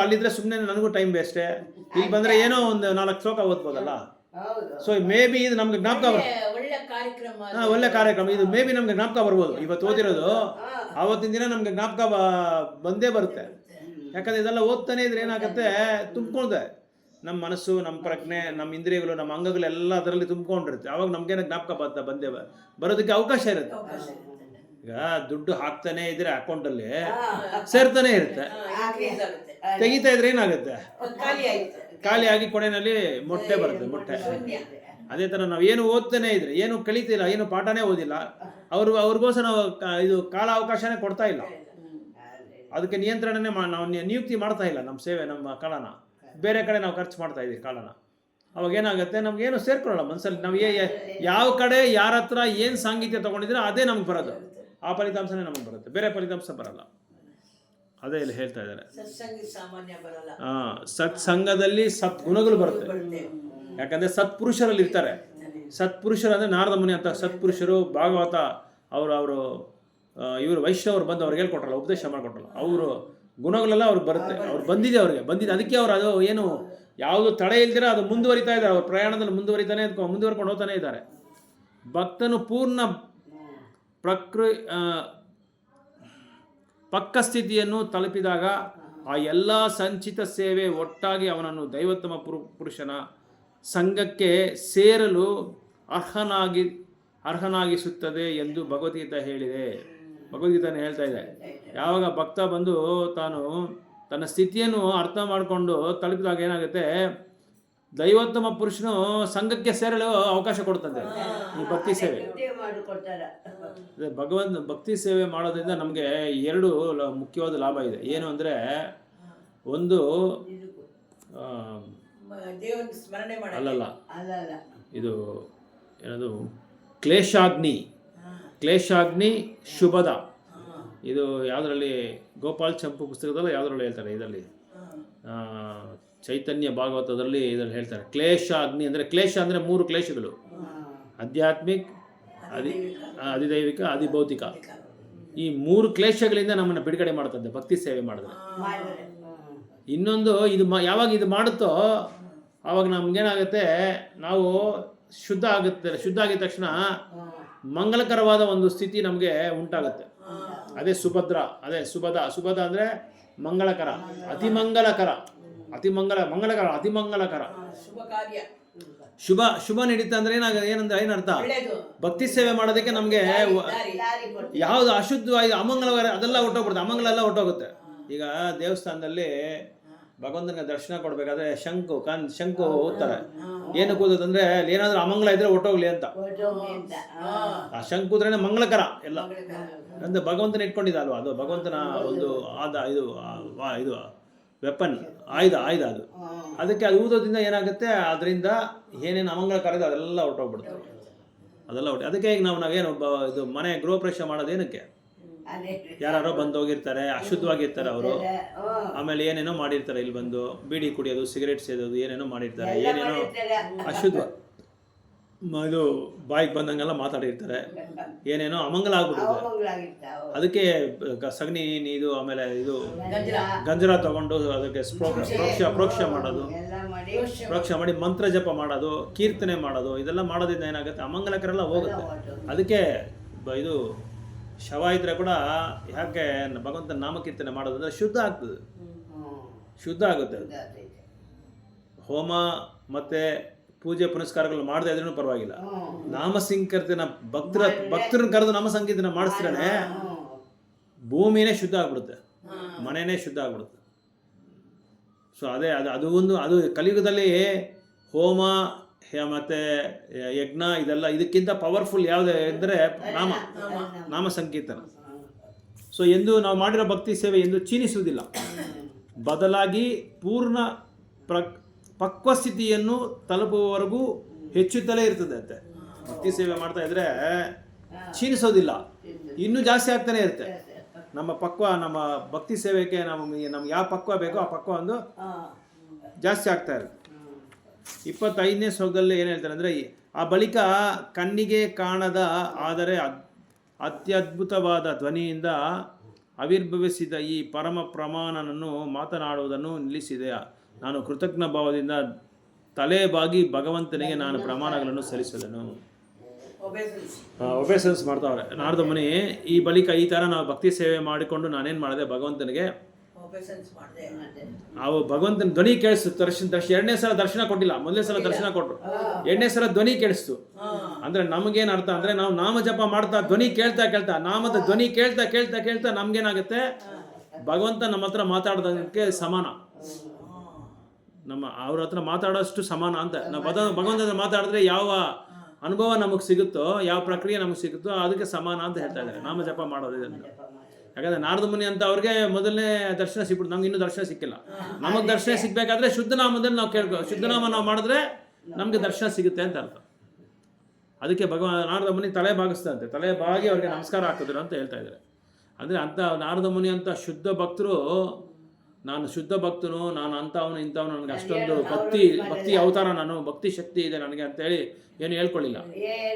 ಅಲ್ಲಿದ್ರೆ ಸುಮ್ಮನೆ ನನಗೂ ಟೈಮ್ ವೇಸ್ಟೇ, ಇಲ್ಲಿ ಬಂದರೆ ಏನೋ ಒಂದು 4 ಶ್ಲೋಕ ಓದ್ಬೋದಲ್ಲ. ಸೊ ಮೇ ಬಿ ಇದು ನಮ್ಗೆ ಜ್ಞಾಪಕ ಒಳ್ಳೆ ಕಾರ್ಯಕ್ರಮ, ಇದು ಮೇ ಬಿ ನಮ್ಗೆ ಜ್ಞಾಪಕ ಬರ್ಬೋದು. ಇವತ್ತು ಓದಿರೋದು ಆವತ್ತಿನ ದಿನ ನಮ್ಗೆ ಜ್ಞಾಪಕ ಬಂದೇ ಬರುತ್ತೆ. ಯಾಕಂದರೆ ಇದೆಲ್ಲ ಓದ್ತಾನೆ ಇದ್ರೆ ಏನಾಗುತ್ತೆ, ತುಂಬ್ಕೊಳ್ದೆ ನಮ್ಮ ಮನಸ್ಸು, ನಮ್ಮ ಪ್ರಜ್ಞೆ, ನಮ್ಮ ಇಂದ್ರಿಯಗಳು, ನಮ್ಮ ಅಂಗಗಳೆಲ್ಲ ಅದರಲ್ಲಿ ತುಂಬ್ಕೊಂಡಿರುತ್ತೆ. ಅವಾಗ ನಮ್ಗೇನೋ ಜ್ಞಾಪಕ ಬಂದೇ ಬರೋದಕ್ಕೆ ಅವಕಾಶ ಇರುತ್ತೆ. ಈಗ ದುಡ್ಡು ಹಾಕ್ತಾನೆ ಇದ್ರೆ ಅಕೌಂಟಲ್ಲಿ ಸೇರ್ತಾನೆ ಇರುತ್ತೆ, ತೆಗಿತಾ ಇದ್ರೆ ಏನಾಗುತ್ತೆ, ಖಾಲಿ ಆಗಿ ಕೊನೆಯಲ್ಲಿ ಮೊಟ್ಟೆ ಬರುತ್ತೆ, ಮೊಟ್ಟೆ. ಅದೇ ಥರ ನಾವು ಏನು ಓದ್ತಾನೆ ಇದ್ರೆ, ಏನು ಕಲಿತಿಲ್ಲ, ಏನು ಪಾಠನೇ ಓದಿಲ್ಲ, ಅವ್ರಿಗೋಸ್ಕರ ನಾವು ಇದು ಕಾಲ ಅವಕಾಶನೇ ಕೊಡ್ತಾ ಇಲ್ಲ. ಅದಕ್ಕೆ ನಿಯಂತ್ರಣನೇ ನಾವು ನಿಯುಕ್ತಿ ಮಾಡ್ತಾ ಇಲ್ಲ. ನಮ್ಮ ಸೇವೆ, ನಮ್ಮ ಕಾಲನ ಬೇರೆ ಕಡೆ ನಾವು ಖರ್ಚು ಮಾಡ್ತಾ ಇದ್ದೀವಿ ಕಾಲನ. ಅವಾಗ ಏನಾಗುತ್ತೆ, ನಮ್ಗೇನು ಸೇರ್ಕೊಳ್ಳಲ್ಲ ಮನಸ್ಸಲ್ಲಿ. ನಾವು ಯಾವ ಕಡೆ ಯಾರ ಹತ್ರ ಏನು ಸಾಂಗೀತ್ಯ ತೊಗೊಂಡಿದ್ರೆ ಅದೇ ನಮ್ಗೆ ಬರೋದು, ಆ ಫಲಿತಾಂಶನೇ ನಮಗೆ ಬರುತ್ತೆ, ಬೇರೆ ಫಲಿತಾಂಶ ಬರಲ್ಲ. ಅದೇ ಇಲ್ಲಿ ಹೇಳ್ತಾ ಇದ್ದಾರೆ. ಸತ್ಸಂಗದಲ್ಲಿ ಸದ್ಗುಣಗಳು ಬರುತ್ತೆ. ಯಾಕಂದರೆ ಸತ್ಪುರುಷರಲ್ಲಿ ಇರ್ತಾರೆ. ಸತ್ಪುರುಷರು ಅಂದರೆ ನಾರದ ಮುನಿ ಅಂತ ಸತ್ಪುರುಷರು, ಭಾಗವತ ಅವರು ಇವರು ವೈಷ್ಣವರು ಬಂದು ಅವ್ರಿಗೆ ಹೇಳ್ಕೊಟ್ರಲ್ಲ, ಉಪದೇಶ ಮಾಡಿಕೊಟ್ರಲ್ಲ, ಅವರು ಗುಣಗಳೆಲ್ಲ ಅವ್ರಿಗೆ ಬರುತ್ತೆ. ಅವ್ರು ಬಂದಿದೆ, ಅದಕ್ಕೆ ಅವರು ಅದು ಏನು ಯಾವುದು ತಡೆ ಇಲ್ದಿರ ಅದು ಮುಂದುವರಿತಾ ಇದ್ದಾರೆ. ಅವ್ರ ಪ್ರಯಾಣದಲ್ಲಿ ಮುಂದುವರ್ಕೊಂಡು ಹೋಗ್ತಾನೆ ಇದ್ದಾರೆ. ಭಕ್ತನು ಪೂರ್ಣ ಪಕ್ಕ ಸ್ಥಿತಿಯನ್ನು ತಲುಪಿದಾಗ ಆ ಎಲ್ಲ ಸಂಚಿತ ಸೇವೆ ಒಟ್ಟಾಗಿ ಅವನನ್ನು ದೈವೋತ್ತಮ ಪುರುಷನ ಸಂಘಕ್ಕೆ ಸೇರಲು ಅರ್ಹನಾಗಿಸುತ್ತದೆ ಎಂದು ಭಗವದ್ಗೀತೆ ಹೇಳಿದೆ. ಭಗವದ್ಗೀತೆಯನ್ನು ಹೇಳ್ತಾ ಇದೆ. ಯಾವಾಗ ಭಕ್ತ ಬಂದು ತಾನು ತನ್ನ ಸ್ಥಿತಿಯನ್ನು ಅರ್ಥ ಮಾಡಿಕೊಂಡು ತಲುಪಿದಾಗ ಏನಾಗುತ್ತೆ, ದೈವೋತ್ತಮ ಪುರುಷನು ಸಂಘಕ್ಕೆ ಸೇರಲು ಅವಕಾಶ ಕೊಡ್ತದೆ ಈ ಭಕ್ತಿ ಸೇವೆ. ಭಕ್ತಿ ಸೇವೆ ಮಾಡೋದ್ರಿಂದ ನಮಗೆ ಎರಡು ಮುಖ್ಯವಾದ ಲಾಭ ಇದೆ. ಏನು ಅಂದರೆ, ಒಂದು ಅಲ್ಲಲ್ಲ, ಇದು ಏನದು ಕ್ಲೇಶಾಗ್ನಿ ಶುಭದ. ಇದು ಯಾವುದರಲ್ಲಿ, ಗೋಪಾಲ್ ಚಂಪು ಪುಸ್ತಕದಲ್ಲಿ ಯಾವುದರಲ್ಲಿ ಹೇಳ್ತಾರೆ, ಇದರಲ್ಲಿ ಚೈತನ್ಯ ಭಾಗವತದಲ್ಲಿ ಇದರಲ್ಲಿ ಹೇಳ್ತಾರೆ. ಕ್ಲೇಶಾಗ್ನಿ ಅಂದರೆ, ಕ್ಲೇಶ ಅಂದರೆ 3 ಕ್ಲೇಶಗಳು: ಆಧ್ಯಾತ್ಮಿಕ, ಅಧಿದೈವಿಕ, ಅಧಿಭೌತಿಕ. ಈ 3 ಕ್ಲೇಶಗಳಿಂದ ನಮ್ಮನ್ನು ಬಿಡುಗಡೆ ಮಾಡ್ತದೆ ಭಕ್ತಿ ಸೇವೆ ಮಾಡಿದ್ರೆ. ಇನ್ನೊಂದು, ಯಾವಾಗ ಇದು ಮಾಡುತ್ತೋ ಆವಾಗ ನಮ್ಗೇನಾಗುತ್ತೆ, ನಾವು ಶುದ್ಧ ಆಗಿದ ತಕ್ಷಣ ಮಂಗಲಕರವಾದ ಒಂದು ಸ್ಥಿತಿ ನಮಗೆ ಉಂಟಾಗುತ್ತೆ. ಅದೇ ಸುಭದ್ರ, ಅದೇ ಸುಭದ ಅಂದರೆ ಮಂಗಳಕರ, ಅತಿಮಂಗಲಕರ, ಶುಭ ನಡೀತಾ ಅಂದ್ರೆ ಏನರ್ಥ, ಭಕ್ತಿ ಸೇವೆ ಮಾಡೋದಕ್ಕೆ ನಮಗೆ ಯಾವುದು ಅಶುದ್ಧವಾಗಿ ಅಮಂಗಲವಾದ ಅದೆಲ್ಲ ಹೊಟ್ಟೋಗ್ಬಿಡುತ್ತೆ, ಅಮಂಗಲ ಎಲ್ಲ ಹೊಟ್ಟೋಗುತ್ತೆ. ಈಗ ದೇವಸ್ಥಾನದಲ್ಲಿ ಭಗವಂತನಿಗೆ ದರ್ಶನ ಕೊಡ್ಬೇಕಾದ್ರೆ ಶಂಕು ಓದ್ತಾರೆ. ಏನು ಕೂದಂದ್ರೆ ಏನಾದ್ರೂ ಅಮಂಗಲ ಇದ್ರೆ ಹೊಟ್ಟೋಗ್ಲಿ ಅಂತ. ಆ ಶಂಕು ಉದ್ರೇನೆ ಮಂಗಳಕರ ಎಲ್ಲ ಅಂದ್ರೆ ಭಗವಂತನ ಇಟ್ಕೊಂಡಿದ್ದ ಅಲ್ವಾ, ಅದು ಭಗವಂತನ ಒಂದು ಇದು ವೆಪನ್, ಆಯುಧ ಅದು. ಅದಕ್ಕೆ ಅದು ಊದೋದ್ರಿಂದ ಏನಾಗುತ್ತೆ, ಅದರಿಂದ ಏನೇನು ಅಮಂಗಳಕರ ಇದೆ ಅದೆಲ್ಲ ಹೊಟ್ಟೋಗ್ಬಿಡುತ್ತೆ, ಅದೆಲ್ಲ ಅದಕ್ಕೆ ಈಗ ನಾವೇನು ಇದು ಮನೆ ಗೃಹ ಪ್ರವೇಶ ಮಾಡೋದೇನಕ್ಕೆ, ಯಾರೋ ಬಂದು ಹೋಗಿರ್ತಾರೆ, ಅಶುದ್ಧವಾಗಿರ್ತಾರೆ ಅವರು, ಆಮೇಲೆ ಏನೇನೋ ಮಾಡಿರ್ತಾರೆ, ಇಲ್ಲಿ ಬಂದು ಬೀಡಿ ಕುಡಿಯೋದು, ಸಿಗರೇಟ್ ಸೇದೋದು, ಏನೇನೋ ಮಾಡಿರ್ತಾರೆ, ಏನೇನೋ ಅಶುದ್ಧ ಇದು ಬಾಯಿಗೆ ಬಂದಂಗೆಲ್ಲ ಮಾತಾಡಿರ್ತಾರೆ, ಏನೇನೋ ಅಮಂಗಲ ಆಗ್ಬಿಡುತ್ತೆ. ಅದಕ್ಕೆ ಸಗಣಿ ಇದು, ಆಮೇಲೆ ಇದು ಗಂಜರ ತಗೊಂಡು ಅದಕ್ಕೆ ಪ್ರೋಕ್ಷ ಮಾಡಿ ಮಂತ್ರ ಜಪ ಮಾಡೋದು, ಕೀರ್ತನೆ ಮಾಡೋದು, ಇದೆಲ್ಲ ಮಾಡೋದ್ರಿಂದ ಏನಾಗುತ್ತೆ, ಅಮಂಗಲಕರೆಲ್ಲ ಹೋಗುತ್ತೆ. ಅದಕ್ಕೆ ಇದು ಶವ ಇದ್ರೆ ಕೂಡ ಯಾಕೆ ಭಗವಂತನ ನಾಮಕೀರ್ತನೆ ಮಾಡೋದಂದ್ರೆ ಶುದ್ಧ ಆಗ್ತದೆ, ಶುದ್ಧ ಆಗುತ್ತೆ. ಹೋಮ ಮತ್ತೆ ಪೂಜೆ ಪುನಸ್ಕಾರಗಳು ಮಾಡದೆ ಇದ್ರೂ ಪರವಾಗಿಲ್ಲ, ನಾಮ ಸಂಕೀರ್ತನ ಭಕ್ತರನ್ನ ಕರೆದು ನಾಮ ಸಂಕೀರ್ತನ ಮಾಡಿಸ್ತಾನೆ, ಭೂಮಿನೇ ಶುದ್ಧ ಆಗ್ಬಿಡುತ್ತೆ, ಮನೆಯೇ ಶುದ್ಧ ಆಗ್ಬಿಡುತ್ತೆ. ಸೊ ಅದೇ ಅದು ಕಲಿಯುಗದಲ್ಲಿ ಹೋಮ ಮತ್ತೆ ಯಜ್ಞ ಇದೆಲ್ಲ ಇದಕ್ಕಿಂತ ಪವರ್ಫುಲ್ ಯಾವುದು ಅಂದರೆ ನಾಮ ಸಂಕೀರ್ತನ. ಸೊ ಎಂದು ನಾವು ಮಾಡಿರೋ ಭಕ್ತಿ ಸೇವೆ ಎಂದು ಕ್ಷೀಣಿಸುವುದಿಲ್ಲ, ಬದಲಾಗಿ ಪೂರ್ಣ ಪಕ್ವಸ್ಥಿತಿಯನ್ನು ತಲುಪುವವರೆಗೂ ಹೆಚ್ಚುತ್ತಲೇ ಇರ್ತದೆ. ಅಂತೆ ಭಕ್ತಿ ಸೇವೆ ಮಾಡ್ತಾ ಇದ್ರೆ ಕ್ಷೀಣಿಸೋದಿಲ್ಲ, ಇನ್ನೂ ಜಾಸ್ತಿ ಆಗ್ತಾನೆ ಇರುತ್ತೆ. ನಮ್ಮ ಭಕ್ತಿ ಸೇವೆಗೆ ನಮ್ಗೆ ಯಾವ ಪಕ್ವ ಬೇಕೋ ಆ ಪಕ್ವ ಒಂದು ಜಾಸ್ತಿ ಆಗ್ತಾ ಇರುತ್ತೆ. 25ನೇ ಶ್ಲೋಕದಲ್ಲಿ ಏನು ಹೇಳ್ತಾರೆ ಅಂದರೆ, ಆ ಬಳಿಕ ಕಣ್ಣಿಗೆ ಕಾಣದ ಆದರೆ ಅತ್ಯದ್ಭುತವಾದ ಧ್ವನಿಯಿಂದ ಆವಿರ್ಭವಿಸಿದ ಈ ಪರಮ ಪ್ರಮಾಣನನ್ನು ಮಾತನಾಡುವುದನ್ನು ನಿಲ್ಲಿಸಿದೆ. ನಾನು ಕೃತಜ್ಞ ಭಾವದಿಂದ ತಲೆ ಬಾಗಿ ಭಗವಂತನಿಗೆ ನಾನು ಪ್ರಮಾಣಗಳನ್ನು ಸಲ್ಲಿಸಿದನು. ಒಬೇಸನ್ಸ್ ಮಾಡ್ತಾವ್ರೆ ನಾರದ ಮುನಿ. ಈ ಬಳಿಕ ಈ ಥರ ನಾವು ಭಕ್ತಿ ಸೇವೆ ಮಾಡಿಕೊಂಡು ನಾನೇನು ಮಾಡಿದೆ, ಭಗವಂತನಿಗೆ ಒಬೇಸೆನ್ಸ್ ಮಾಡಿದೆ. ಅವು ಭಗವಂತನ ಧ್ವನಿ ಕೇಳಿಸ್ತು. ದರ್ಶನ ಎರಡನೇ ಸಲ ದರ್ಶನ ಕೊಟ್ಟಿಲ್ಲ, ಮೊದಲನೇ ಸಲ ದರ್ಶನ ಕೊಟ್ಟರು, ಎರಡನೇ ಸಲ ಧ್ವನಿ ಕೇಳಿಸ್ತು. ಅಂದ್ರೆ ನಮಗೇನು ಅರ್ಥ ಅಂದ್ರೆ, ನಾವು ನಾಮ ಜಪ ಮಾಡ್ತಾ ಧ್ವನಿ ಕೇಳ್ತಾ ಕೇಳ್ತಾ, ನಾಮದ ಧ್ವನಿ ಕೇಳ್ತಾ ಕೇಳ್ತಾ ಕೇಳ್ತಾ ನಮ್ಗೇನಾಗುತ್ತೆ, ಭಗವಂತ ನಮ್ಮ ಹತ್ರ ಮಾತಾಡೋದಕ್ಕೆ ಸಮಾನ. ನಮ್ಮ ಅವ್ರ ಹತ್ರ ಮಾತಾಡೋಷ್ಟು ಸಮಾನ ಅಂತ. ನಾವು ಭಗವಂತ ಹತ್ರ ಮಾತಾಡಿದ್ರೆ ಯಾವ ಅನುಭವ ನಮಗೆ ಸಿಗುತ್ತೋ, ಯಾವ ಪ್ರಕ್ರಿಯೆ ನಮಗೆ ಸಿಗುತ್ತೋ ಅದಕ್ಕೆ ಸಮಾನ ಅಂತ ಹೇಳ್ತಾ ಇದ್ದಾರೆ ನಾಮ ಜಪ ಮಾಡೋದು ಇದನ್ನು. ಯಾಕಂದ್ರೆ ನಾರದ ಮುನಿ ಅಂತ ಅವ್ರಿಗೆ ಮೊದಲನೇ ದರ್ಶನ ಸಿಕ್ಬಿಟ್ಟು, ನಮ್ಗೆ ಇನ್ನೂ ದರ್ಶನ ಸಿಕ್ಕಿಲ್ಲ. ನಮಗೆ ದರ್ಶನ ಸಿಗ್ಬೇಕಾದ್ರೆ ಶುದ್ಧ ನಾಮದಲ್ಲಿ ನಾವು ಶುದ್ಧ ನಾಮ ನಾವು ಮಾಡಿದ್ರೆ ನಮಗೆ ದರ್ಶನ ಸಿಗುತ್ತೆ ಅಂತ ಅರ್ಥ. ಅದಕ್ಕೆ ನಾರದ ಮುನಿ ತಲೆ ಬಾಗಿಸ್ತಂತೆ, ತಲೆ ಬಾಗಿ ಅವ್ರಿಗೆ ನಮಸ್ಕಾರ ಹಾಕಿದ್ರು ಅಂತ ಹೇಳ್ತಾ ಇದ್ದಾರೆ. ಅಂದರೆ ಅಂಥ ನಾರದ ಮುನಿ ಅಂತ ಶುದ್ಧ ಭಕ್ತರು, ನಾನು ಶುದ್ಧ ಭಕ್ತನು, ನಾನು ಅಂಥವನು ಇಂಥವನು, ನನಗೆ ಅಷ್ಟೊಂದು ಭಕ್ತಿ ಅವತಾರ, ನಾನು ಭಕ್ತಿ ಶಕ್ತಿ ಇದೆ ನನಗೆ ಅಂತೇಳಿ ಏನು ಹೇಳ್ಕೊಳ್ಳಿಲ್ಲ.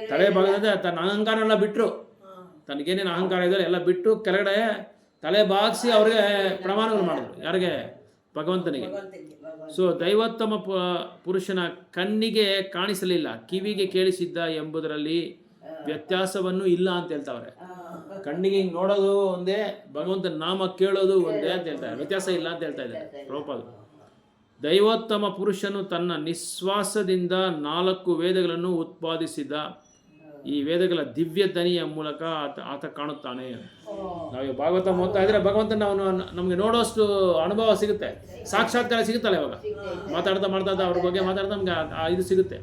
ತಲೆ ಬಾಗದಂತೆ ತನ್ನ ಅಹಂಕಾರ ಎಲ್ಲ ಬಿಟ್ಟರು, ತನಗೇನೇನು ಅಹಂಕಾರ ಇದೆ ಎಲ್ಲ ಬಿಟ್ಟು ಕೆಳಗಡೆ ತಲೆ ಬಾಗಿಸಿ ಅವ್ರಿಗೆ ಪ್ರಮಾಣಗಳು ಮಾಡಿದ್ರು. ಯಾರಿಗೆ? ಭಗವಂತನಿಗೆ. ಸೊ ದೈವೋತ್ತಮ ಪುರುಷನ ಕಣ್ಣಿಗೆ ಕಾಣಿಸಲಿಲ್ಲ, ಕಿವಿಗೆ ಕೇಳಿಸಿದ್ದ ಎಂಬುದರಲ್ಲಿ ವ್ಯತ್ಯಾಸವನ್ನು ಇಲ್ಲ ಅಂತ ಹೇಳ್ತಾವ್ರೆ. ಕಣ್ಣಿಗೆ ಹಿಂಗೆ ನೋಡೋದು ಒಂದೇ, ಭಗವಂತನ ನಾಮ ಕೇಳೋದು ಒಂದೇ ಅಂತ ಹೇಳ್ತಾರೆ, ವ್ಯತ್ಯಾಸ ಇಲ್ಲ ಅಂತ ಹೇಳ್ತಾ ಇದ್ದಾರೆ ಪ್ರಭುಪಾದರು. ದೈವೋತ್ತಮ ಪುರುಷನು ತನ್ನ ನಿಶ್ವಾಸದಿಂದ 4 ವೇದಗಳನ್ನು ಉತ್ಪಾದಿಸಿದ. ಈ ವೇದಗಳ ದಿವ್ಯ ಧ್ವನಿಯ ಮೂಲಕ ಆತ ಕಾಣುತ್ತಾನೆ. ನಾವು ಭಾಗವತ ಓದ್ತಾ ಇದ್ರೆ ಭಗವಂತನ ನಮಗೆ ನೋಡೋಷ್ಟು ಅನುಭವ ಸಿಗುತ್ತೆ, ಸಾಕ್ಷಾತ್ಕಾರ ಸಿಗುತ್ತಲ್ಲ. ಇವಾಗ ಮಾತಾಡ್ತಾ ಅವ್ರ ಬಗ್ಗೆ ಮಾತಾಡ್ತಾ ನಮ್ಗೆ ಇದು ಸಿಗುತ್ತೆ,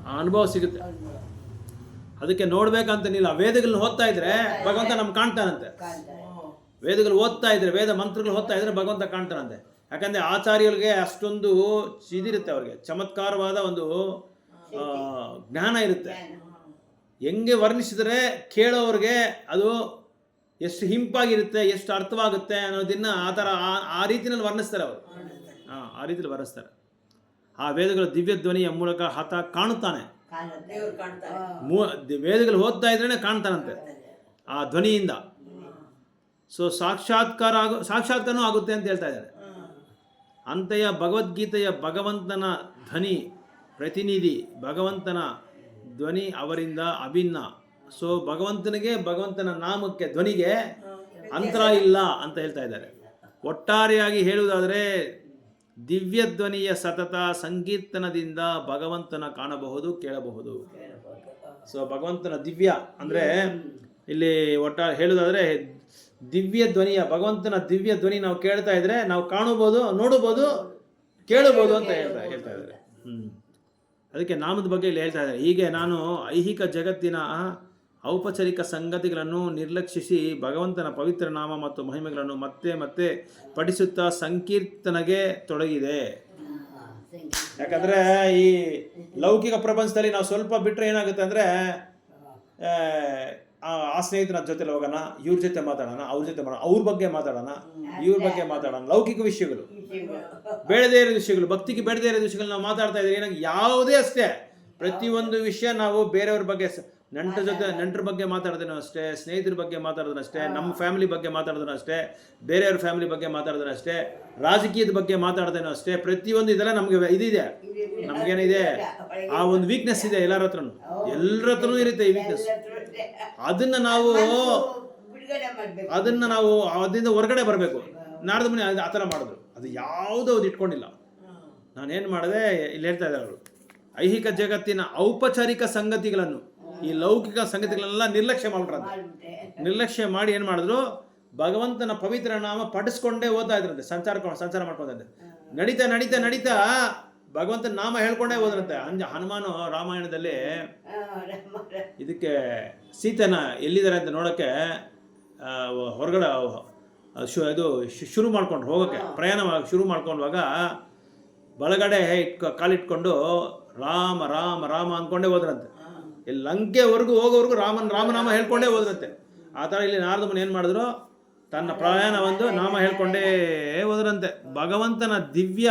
ಆ ಅನುಭವ ಸಿಗುತ್ತೆ. ಅದಕ್ಕೆ ನೋಡ್ಬೇಕಂತನಿಲ್ಲ, ವೇದಗಳನ್ನ ಓದ್ತಾ ಇದ್ರೆ ಭಗವಂತ ನಮ್ಗೆ ಕಾಣ್ತಾನಂತೆ. ವೇದಗಳು ಓದ್ತಾ ಇದ್ರೆ, ವೇದ ಮಂತ್ರಗಳು ಓದ್ತಾ ಇದ್ರೆ ಭಗವಂತ ಕಾಣ್ತಾನಂತೆ. ಯಾಕಂದ್ರೆ ಆಚಾರ್ಯರಿಗೆ ಅಷ್ಟೊಂದು ಇದಿರುತ್ತೆ, ಅವ್ರಿಗೆ ಚಮತ್ಕಾರವಾದ ಒಂದು ಜ್ಞಾನ ಇರುತ್ತೆ. ಹೆಂಗೆ ವರ್ಣಿಸಿದರೆ ಕೇಳೋವ್ರಿಗೆ ಅದು ಎಷ್ಟು ಹಿಂಪಾಗಿರುತ್ತೆ, ಎಷ್ಟು ಅರ್ಥವಾಗುತ್ತೆ ಅನ್ನೋದನ್ನ ಆ ಥರ ಆ ರೀತಿಯಲ್ಲಿ ವರ್ಣಿಸ್ತಾರೆ ಅವರು. ಆ ರೀತಿಯಲ್ಲಿ ವರ್ಣಿಸ್ತಾರೆ. ಆ ವೇದಗಳ ದಿವ್ಯ ಧ್ವನಿಯ ಮೂಲಕ ಆತ ಕಾಣುತ್ತಾನೆ. ವೇದಗಳು ಓದ್ತಾ ಇದ್ರೇನೆ ಕಾಣ್ತಾನಂತೆ ಆ ಧ್ವನಿಯಿಂದ. ಸೊ ಸಾಕ್ಷಾತ್ಕಾರನೂ ಆಗುತ್ತೆ ಅಂತ ಹೇಳ್ತಾ ಇದ್ದಾರೆ. ಅಂತೆಯ ಭಗವದ್ಗೀತೆಯ ಭಗವಂತನ ಧ್ವನಿ ಪ್ರತಿನಿಧಿ, ಭಗವಂತನ ಧ್ವನಿ ಅವರಿಂದ ಅಭಿನ್ನ. ಸೊ ಭಗವಂತನ ನಾಮಕ್ಕೆ, ಧ್ವನಿಗೆ ಅಂತರ ಇಲ್ಲ ಅಂತ ಹೇಳ್ತಾ ಇದ್ದಾರೆ. ಒಟ್ಟಾರೆಯಾಗಿ ಹೇಳುವುದಾದರೆ ದಿವ್ಯ ಧ್ವನಿಯ ಸತತ ಸಂಕೀರ್ತನದಿಂದ ಭಗವಂತನ ಕಾಣಬಹುದು, ಕೇಳಬಹುದು. ಸೊ ಭಗವಂತನ ದಿವ್ಯ ಅಂದರೆ ಇಲ್ಲಿ ಒಟ್ಟಾರೆ ಹೇಳುವುದಾದರೆ ದಿವ್ಯ ಧ್ವನಿಯ, ಭಗವಂತನ ದಿವ್ಯ ಧ್ವನಿ ನಾವು ಕೇಳ್ತಾ ಇದ್ರೆ ನಾವು ಕಾಣಬಹುದು, ನೋಡಬಹುದು, ಕೇಳಬಹುದು ಅಂತ ಹೇಳ್ತಾ ಇದ್ದಾರೆ. ಅದಕ್ಕೆ ನಾಮದ ಬಗ್ಗೆ ಇಲ್ಲಿ ಹೇಳ್ತಾ ಇದ್ದಾರೆ. ಹೀಗೆ ನಾನು ಐಹಿಕ ಜಗತ್ತಿನ ಔಪಚಾರಿಕ ಸಂಗತಿಗಳನ್ನು ನಿರ್ಲಕ್ಷಿಸಿ ಭಗವಂತನ ಪವಿತ್ರ ನಾಮ ಮತ್ತು ಮಹಿಮೆಗಳನ್ನು ಮತ್ತೆ ಮತ್ತೆ ಪಠಿಸುತ್ತಾ ಸಂಕೀರ್ತನೆಗೆ ತೊಡಗಿದೆ. ಯಾಕಂದರೆ ಈ ಲೌಕಿಕ ಪ್ರಪಂಚದಲ್ಲಿ ನಾವು ಸ್ವಲ್ಪ ಬಿಟ್ಟರೆ ಏನಾಗುತ್ತೆ ಅಂದರೆ, ಆ ಸ್ನೇಹಿತರ ಜೊತೆಲಿ ಹೋಗೋಣ, ಇವ್ರ ಜೊತೆ ಮಾತಾಡೋಣ, ಅವ್ರ ಜೊತೆ ಮಾಡೋಣ, ಅವ್ರ ಬಗ್ಗೆ ಮಾತಾಡೋಣ, ಇವ್ರ ಬಗ್ಗೆ ಮಾತಾಡೋಣ, ಲೌಕಿಕ ವಿಷಯಗಳು, ಬೇಡದೇ ಇರೋ ವಿಷಯಗಳು, ಭಕ್ತಿಗೆ ಬೇಡದೇ ಇರೋ ವಿಷಯಗಳು ನಾವು ಮಾತಾಡ್ತಾ ಇದ್ದೀವಿ. ಏನಾಗಿ ಯಾವುದೇ ಅಷ್ಟೇ ಪ್ರತಿಯೊಂದು ವಿಷಯ ನಾವು ಬೇರೆಯವ್ರ ಬಗ್ಗೆ, ನೆಂಟರ ಬಗ್ಗೆ ಮಾತಾಡೋದೇನೋ ಅಷ್ಟೇ, ಸ್ನೇಹಿತರ ಬಗ್ಗೆ ಮಾತಾಡೋದನ್ನ ಅಷ್ಟೇ, ನಮ್ಮ ಫ್ಯಾಮಿಲಿ ಬಗ್ಗೆ ಮಾತಾಡೋದನ್ನ ಅಷ್ಟೇ, ಬೇರೆಯವ್ರ ಫ್ಯಾಮಿಲಿ ಬಗ್ಗೆ ಮಾತಾಡೋದನ್ನ ಅಷ್ಟೇ, ರಾಜಕೀಯದ ಬಗ್ಗೆ ಮಾತಾಡೋದೇನೋ ಅಷ್ಟೇ. ಪ್ರತಿಯೊಂದು ಇದೆಲ್ಲ ನಮಗೆ ಇದಿದೆ, ನಮಗೇನಿದೆ ಆ ಒಂದು ವೀಕ್ನೆಸ್ ಇದೆ ಎಲ್ಲರ ಹತ್ರನೂ ಇರುತ್ತೆ ಈ ವೀಕ್ನೆಸ್. ಅದನ್ನ ನಾವು ಅದರಿಂದ ಹೊರಗಡೆ ಬರಬೇಕು. ನಾರದ ಮುನಿ ಆ ಥರ ಮಾಡಿದ್ರು. ಅದು ಯಾವುದೋ ಅದು ಇಟ್ಕೊಂಡಿಲ್ಲ. ನಾನೇನು ಮಾಡಿದೆ, ಇಲ್ಲಿ ಹೇಳ್ತಾ ಇದ್ದಾರೆ ಅವರು, ಐಹಿಕ ಜಗತ್ತಿನ ಔಪಚಾರಿಕ ಸಂಗತಿಗಳನ್ನು, ಈ ಲೌಕಿಕ ಸಂಗತಿಗಳನ್ನೆಲ್ಲ ನಿರ್ಲಕ್ಷ್ಯ ನಿರ್ಲಕ್ಷ್ಯ ಮಾಡಿ ಏನು ಮಾಡಿದ್ರು, ಭಗವಂತನ ಪವಿತ್ರ ನಾಮ ಪಠಿಸ್ಕೊಂಡೇ ಓದ್ತಾ ಇದ್ರಂತೆ. ಸಂಚಾರ ಮಾಡ್ಕೊಂಡಂತೆ. ನಡೀತಾ ಭಗವಂತನ ನಾಮ ಹೇಳ್ಕೊಂಡೇ ಹೋದ್ರಂತೆ. ಹನುಮಾನು ರಾಮಾಯಣದಲ್ಲಿ ಇದಕ್ಕೆ ಸೀತೆನ ಎಲ್ಲಿದ್ದಾರೆ ಅಂತ ನೋಡೋಕ್ಕೆ ಹೊರಗಡೆ ಶುರು ಮಾಡ್ಕೊಂಡು ಹೋಗೋಕ್ಕೆ ಪ್ರಯಾಣ ಶುರು ಮಾಡ್ಕೊಂಡಾಗ ಬಲಗಡೆ ಕಾಲಿಟ್ಕೊಂಡು ರಾಮ ರಾಮ ರಾಮ ಅಂದ್ಕೊಂಡೇ ಹೋದ್ರಂತೆ. ಇಲ್ಲಿ ಲಂಕೆವರೆಗೂ ಹೋಗೋವರೆಗೂ ರಾಮನಾಮ ಹೇಳ್ಕೊಂಡೇ ಹೋದ್ರಂತೆ. ಆ ಥರ ಇಲ್ಲಿ ನಾರದ ಮುನಿ ಏನು ಮಾಡಿದ್ರು, ತನ್ನ ಪ್ರಯಾಣ ಒಂದು ನಾಮ ಹೇಳ್ಕೊಂಡೇ ಹೋದ್ರಂತೆ. ಭಗವಂತನ ದಿವ್ಯ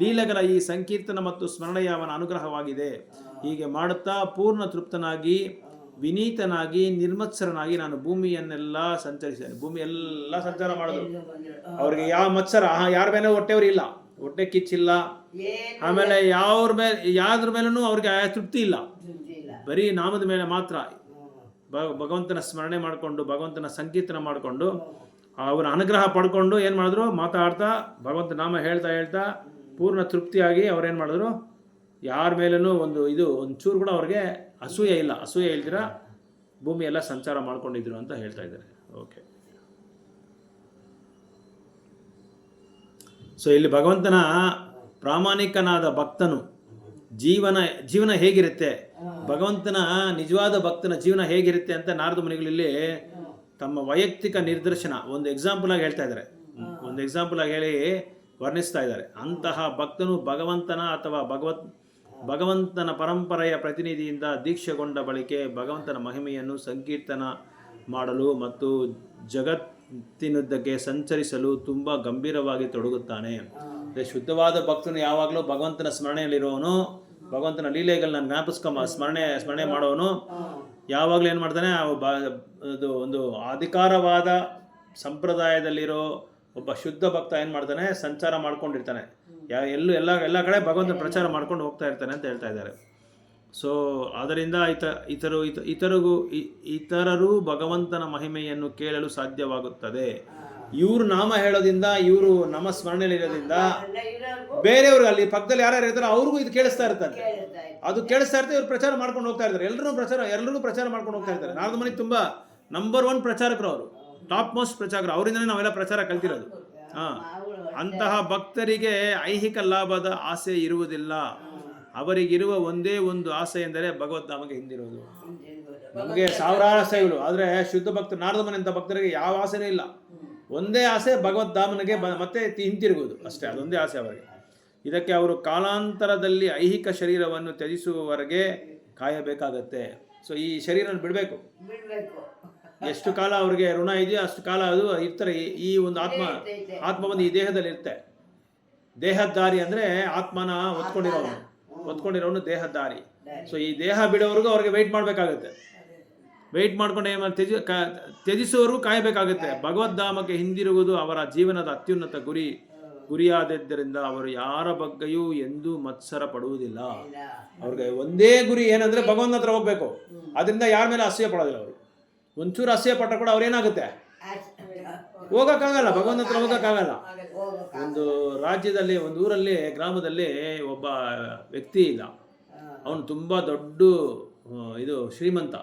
ಲೀಲೆಗಳ ಈ ಸಂಕೀರ್ತನ ಮತ್ತು ಸ್ಮರಣೆಯ ಅವನ ಅನುಗ್ರಹವಾಗಿದೆ. ಹೀಗೆ ಮಾಡುತ್ತಾ ಪೂರ್ಣ ತೃಪ್ತನಾಗಿ, ವಿನೀತನಾಗಿ, ನಿರ್ಮತ್ಸರನಾಗಿ ನಾನು ಭೂಮಿಯನ್ನೆಲ್ಲ ಸಂಚರಿಸಿದ್ದೇನೆ. ಭೂಮಿ ಎಲ್ಲ ಸಂಚಾರ ಮಾಡಿದ್ರು. ಅವ್ರಿಗೆ ಯಾವ ಮತ್ಸರ, ಯಾರ ಮೇಲೆ ಹೊಟ್ಟೆವ್ರು ಇಲ್ಲ, ಹೊಟ್ಟೆ ಕಿಚ್ಚಿಲ್ಲ. ಆಮೇಲೆ ಯಾವ್ದ್ರ ಮೇಲೂ ಅವ್ರಿಗೆ ತೃಪ್ತಿ ಇಲ್ಲ. ಬರೀ ನಾಮದ ಮೇಲೆ ಮಾತ್ರ ಭಗವಂತನ ಸ್ಮರಣೆ ಮಾಡಿಕೊಂಡು, ಭಗವಂತನ ಸಂಕೀರ್ತನ ಮಾಡಿಕೊಂಡು ಅವರ ಅನುಗ್ರಹ ಪಡ್ಕೊಂಡು ಏನು ಮಾಡಿದ್ರು, ಮಾತಾಡ್ತಾ ಭಗವಂತ ನಾಮ ಹೇಳ್ತಾ ಹೇಳ್ತಾ ಪೂರ್ಣ ತೃಪ್ತಿಯಾಗಿ ಅವ್ರೇನು ಮಾಡಿದ್ರು, ಯಾರ ಮೇಲೂ ಒಂದು ಚೂರು ಕೂಡ ಅವ್ರಿಗೆ ಅಸೂಯೆ ಇಲ್ದಿರ ಭೂಮಿ ಎಲ್ಲ ಸಂಚಾರ ಮಾಡ್ಕೊಂಡಿದ್ರು ಅಂತ ಹೇಳ್ತಾ ಇದ್ದಾರೆ. ಓಕೆ, ಸೊ ಇಲ್ಲಿ ಭಗವಂತನ ಪ್ರಾಮಾಣಿಕನಾದ ಭಕ್ತನು ಜೀವನ ಹೇಗಿರುತ್ತೆ, ಭಗವಂತನ ನಿಜವಾದ ಭಕ್ತನ ಜೀವನ ಹೇಗಿರುತ್ತೆ ಅಂತ ನಾರದ ಮುನಿಗಳಲ್ಲಿ ತಮ್ಮ ವೈಯಕ್ತಿಕ ನಿದರ್ಶನ ಒಂದು ಎಕ್ಸಾಂಪಲ್ ಆಗಿ ಹೇಳ್ತಾ ಇದ್ದಾರೆ, ಒಂದು ಎಕ್ಸಾಂಪಲ್ ಆಗಿ ಹೇಳಿ ವರ್ಣಿಸ್ತಾ ಇದ್ದಾರೆ. ಅಂತಹ ಭಕ್ತನು ಭಗವಂತನ ಅಥವಾ ಭಗವಂತನ ಪರಂಪರೆಯ ಪ್ರತಿನಿಧಿಯಿಂದ ದೀಕ್ಷೆಗೊಂಡ ಬಳಿಕೆ ಭಗವಂತನ ಮಹಿಮೆಯನ್ನು ಸಂಕೀರ್ತನ ಮಾಡಲು ಮತ್ತು ಜಗತ್ತಿನುದ್ದಕ್ಕೆ ಸಂಚರಿಸಲು ತುಂಬ ಗಂಭೀರವಾಗಿ ತೊಡಗುತ್ತಾನೆ. ಶುದ್ಧವಾದ ಭಕ್ತನು ಯಾವಾಗಲೂ ಭಗವಂತನ ಸ್ಮರಣೆಯಲ್ಲಿರೋನು, ಭಗವಂತನ ಲೀಲೆಗಳನ್ನ ಸ್ಮರಣೆ ಮಾಡೋನು ಯಾವಾಗಲೂ ಏನು ಮಾಡ್ತಾನೆ, ಅದು ಒಂದು ಅಧಿಕಾರವಾದ ಸಂಪ್ರದಾಯದಲ್ಲಿರೋ ಒಬ್ಬ ಶುದ್ಧ ಭಕ್ತ ಏನು ಮಾಡ್ತಾನೆ, ಸಂಚಾರ ಮಾಡ್ಕೊಂಡಿರ್ತಾನೆ, ಎಲ್ಲ ಕಡೆ ಭಗವಂತನ ಪ್ರಚಾರ ಮಾಡ್ಕೊಂಡು ಹೋಗ್ತಾ ಇರ್ತಾನೆ ಅಂತ ಹೇಳ್ತಾ ಇದ್ದಾರೆ. ಸೊ ಅದರಿಂದ ಇತರರು ಭಗವಂತನ ಮಹಿಮೆಯನ್ನು ಕೇಳಲು ಸಾಧ್ಯವಾಗುತ್ತದೆ. ಇವರು ನಾಮ ಹೇಳೋದ್ರಿಂದ, ಇವರು ನಮ್ಮ ಸ್ಮರಣೆಯಲ್ಲಿರೋದ್ರಿಂದ ಬೇರೆಯವ್ರಿಗೆ ಅಲ್ಲಿ ಪಕ್ಕದಲ್ಲಿ ಯಾರ್ಯಾರು ಇರ್ತಾರೋ ಅವ್ರಿಗೂ ಇದು ಕೇಳಿಸ್ತಾ ಇರ್ತಾರೆ, ಅದು ಕೇಳಿಸ್ತಾ ಇರ್ತಾರೆ. ಇವ್ರು ಪ್ರಚಾರ ಮಾಡ್ಕೊಂಡು ಹೋಗ್ತಾ ಇರ್ತಾರೆ, ಎಲ್ಲರಿಗೂ ಪ್ರಚಾರ ಮಾಡ್ಕೊಂಡು ಹೋಗ್ತಾ ಇರ್ತಾರೆ. ನಾರದ ಮನೆ ತುಂಬ ನಂಬರ್ 1 ಪ್ರಚಾರಕರು, ಅವರು ಟಾಪ್ ಮೋಸ್ಟ್ ಪ್ರಚಾರಕರು, ಅವರಿಂದನೇ ನಾವೆಲ್ಲ ಪ್ರಚಾರ ಕಲ್ತಿರೋದು. ಅಂತಹ ಭಕ್ತರಿಗೆ ಐಹಿಕ ಲಾಭದ ಆಸೆ ಇರುವುದಿಲ್ಲ. ಅವರಿಗಿರುವ ಒಂದೇ ಒಂದು ಆಸೆ ಎಂದರೆ ಭಗವದ್ಧಾಮಗೆ ಹಿಂದಿರುವುದು. ನಮಗೆ ಸಾವಿರಾರು ಆಸೆಗಳು, ಆದರೆ ಶುದ್ಧ ಭಕ್ತರು, ನಾರದ ಮನೆ ಅಂತ ಭಕ್ತರಿಗೆ ಯಾವ ಆಸೆನೂ ಇಲ್ಲ. ಒಂದೇ ಆಸೆ ಭಗವದ್ಧಾಮನಿಗೆ ಮತ್ತೆ ಹಿಂತಿರುಗುವುದು ಅಷ್ಟೇ, ಅದೊಂದೇ ಆಸೆ ಅವರಿಗೆ. ಇದಕ್ಕೆ ಅವರು ಕಾಲಾಂತರದಲ್ಲಿ ಐಹಿಕ ಶರೀರವನ್ನು ತ್ಯಜಿಸುವವರೆಗೆ ಕಾಯಬೇಕಾಗತ್ತೆ. ಸೊ ಈ ಶರೀರನ ಬಿಡಬೇಕು. ಎಷ್ಟು ಕಾಲ ಅವ್ರಿಗೆ ಋಣ ಇದೆಯೋ ಅಷ್ಟು ಕಾಲ ಅದು ಇರ್ತಾರೆ. ಈ ಒಂದು ಆತ್ಮ ಬಂದು ಈ ದೇಹದಲ್ಲಿ ಇರುತ್ತೆ. ದೇಹದಾರಿ ಅಂದರೆ ಆತ್ಮನ ಒತ್ಕೊಂಡಿರೋನು ದೇಹದಾರಿ. ಸೊ ಈ ದೇಹ ಬಿಡೋವರೆಗೂ ಅವ್ರಿಗೆ ವೆಯ್ಟ್ ಮಾಡಬೇಕಾಗುತ್ತೆ. ವೆಯ್ಟ್ ಮಾಡ್ಕೊಂಡು ಏನು ತ್ಯಜಿಸುವವರೆಗೂ ಕಾಯಬೇಕಾಗುತ್ತೆ. ಭಗವದ್ಧಾಮಕ್ಕೆ ಹಿಂದಿರುವುದು ಅವರ ಜೀವನದ ಅತ್ಯುನ್ನತ ಗುರಿಯಾದ್ದರಿಂದ ಅವರು ಯಾರ ಬಗ್ಗೆಯೂ ಎಂದೂ ಮತ್ಸರ ಪಡುವುದಿಲ್ಲ. ಅವ್ರಿಗೆ ಒಂದೇ ಗುರಿ ಏನಂದ್ರೆ ಭಗವಂತನ ಹತ್ರ ಹೋಗ್ಬೇಕು. ಅದರಿಂದ ಯಾರ ಮೇಲೆ ಅಸೂಯೆ ಪಡೋದಿಲ್ಲ. ಅವರು ಒಂಚೂರು ಅಸೂಯೆ ಪಟ್ಟ ಕೂಡ ಅವ್ರೇನಾಗುತ್ತೆ, ಹೋಗಕ್ಕಾಗಲ್ಲ, ಭಗವಂತನ ಹತ್ರ ಹೋಗಕ್ಕಾಗಲ್ಲ. ಒಂದು ರಾಜ್ಯದಲ್ಲಿ, ಒಂದು ಊರಲ್ಲಿ, ಗ್ರಾಮದಲ್ಲಿ ಒಬ್ಬ ವ್ಯಕ್ತಿ ಇದ್ದ. ಅವನು ತುಂಬ ದೊಡ್ಡ ಶ್ರೀಮಂತ.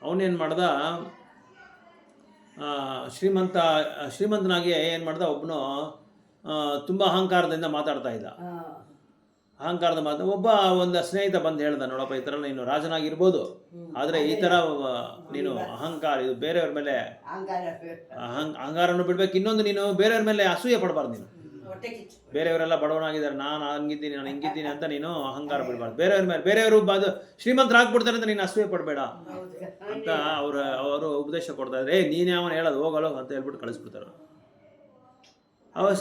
ಅವನೇನು ಮಾಡ್ದ, ಶ್ರೀಮಂತನಾಗಿ ಏನು ಮಾಡ್ದ, ಒಬ್ಬನು ತುಂಬ ಅಹಂಕಾರದಿಂದ ಮಾತಾಡ್ತಾ ಇದ್ದ. ಒಬ್ಬ ಒಂದು ಸ್ನೇಹಿತ ಬಂದು ಹೇಳ್ದ, ನೋಡಪ್ಪ, ಈ ಥರ ನೀನು ರಾಜನಾಗಿರ್ಬೋದು, ಆದರೆ ಈ ಥರ ನೀನು ಅಹಂಕಾರ, ಇದು ಬೇರೆಯವ್ರ ಮೇಲೆ ಅಹಂಕಾರವನ್ನು ಬಿಡ್ಬೇಕು. ಇನ್ನೊಂದು, ನೀನು ಬೇರೆಯವ್ರ ಮೇಲೆ ಅಸೂಯೆ ಪಡಬಾರ್ದು. ನೀನು ಬೇರೆಯವರೆಲ್ಲ ಬಡವನಾಗಿದ್ದಾರೆ, ನಾನು ಹಂಗಿದ್ದೀನಿ, ನಾನು ಹಿಂಗಿದ್ದೀನಿ ಅಂತ ನೀನು ಅಹಂಕಾರ ಬಿಡಬಾರ್ದು. ಬೇರೆಯವರು ಶ್ರೀಮಂತರಾಗ್ಬಿಡ್ತಾರೆ ಅಂತ ನೀನು ಅಸೂಯೆ ಪಡಬೇಡ ಅಂತ ಅವರು ಉಪದೇಶ ಕೊಡ್ತಾ ಇದ್ದಾರೆ. ನೀನು ಯಾವನ ಹೇಳೋದು, ಹೋಗಲ್ಲ ಅಂತ ಹೇಳ್ಬಿಟ್ಟು ಕಳಿಸ್ಬಿಡ್ತಾರೆ.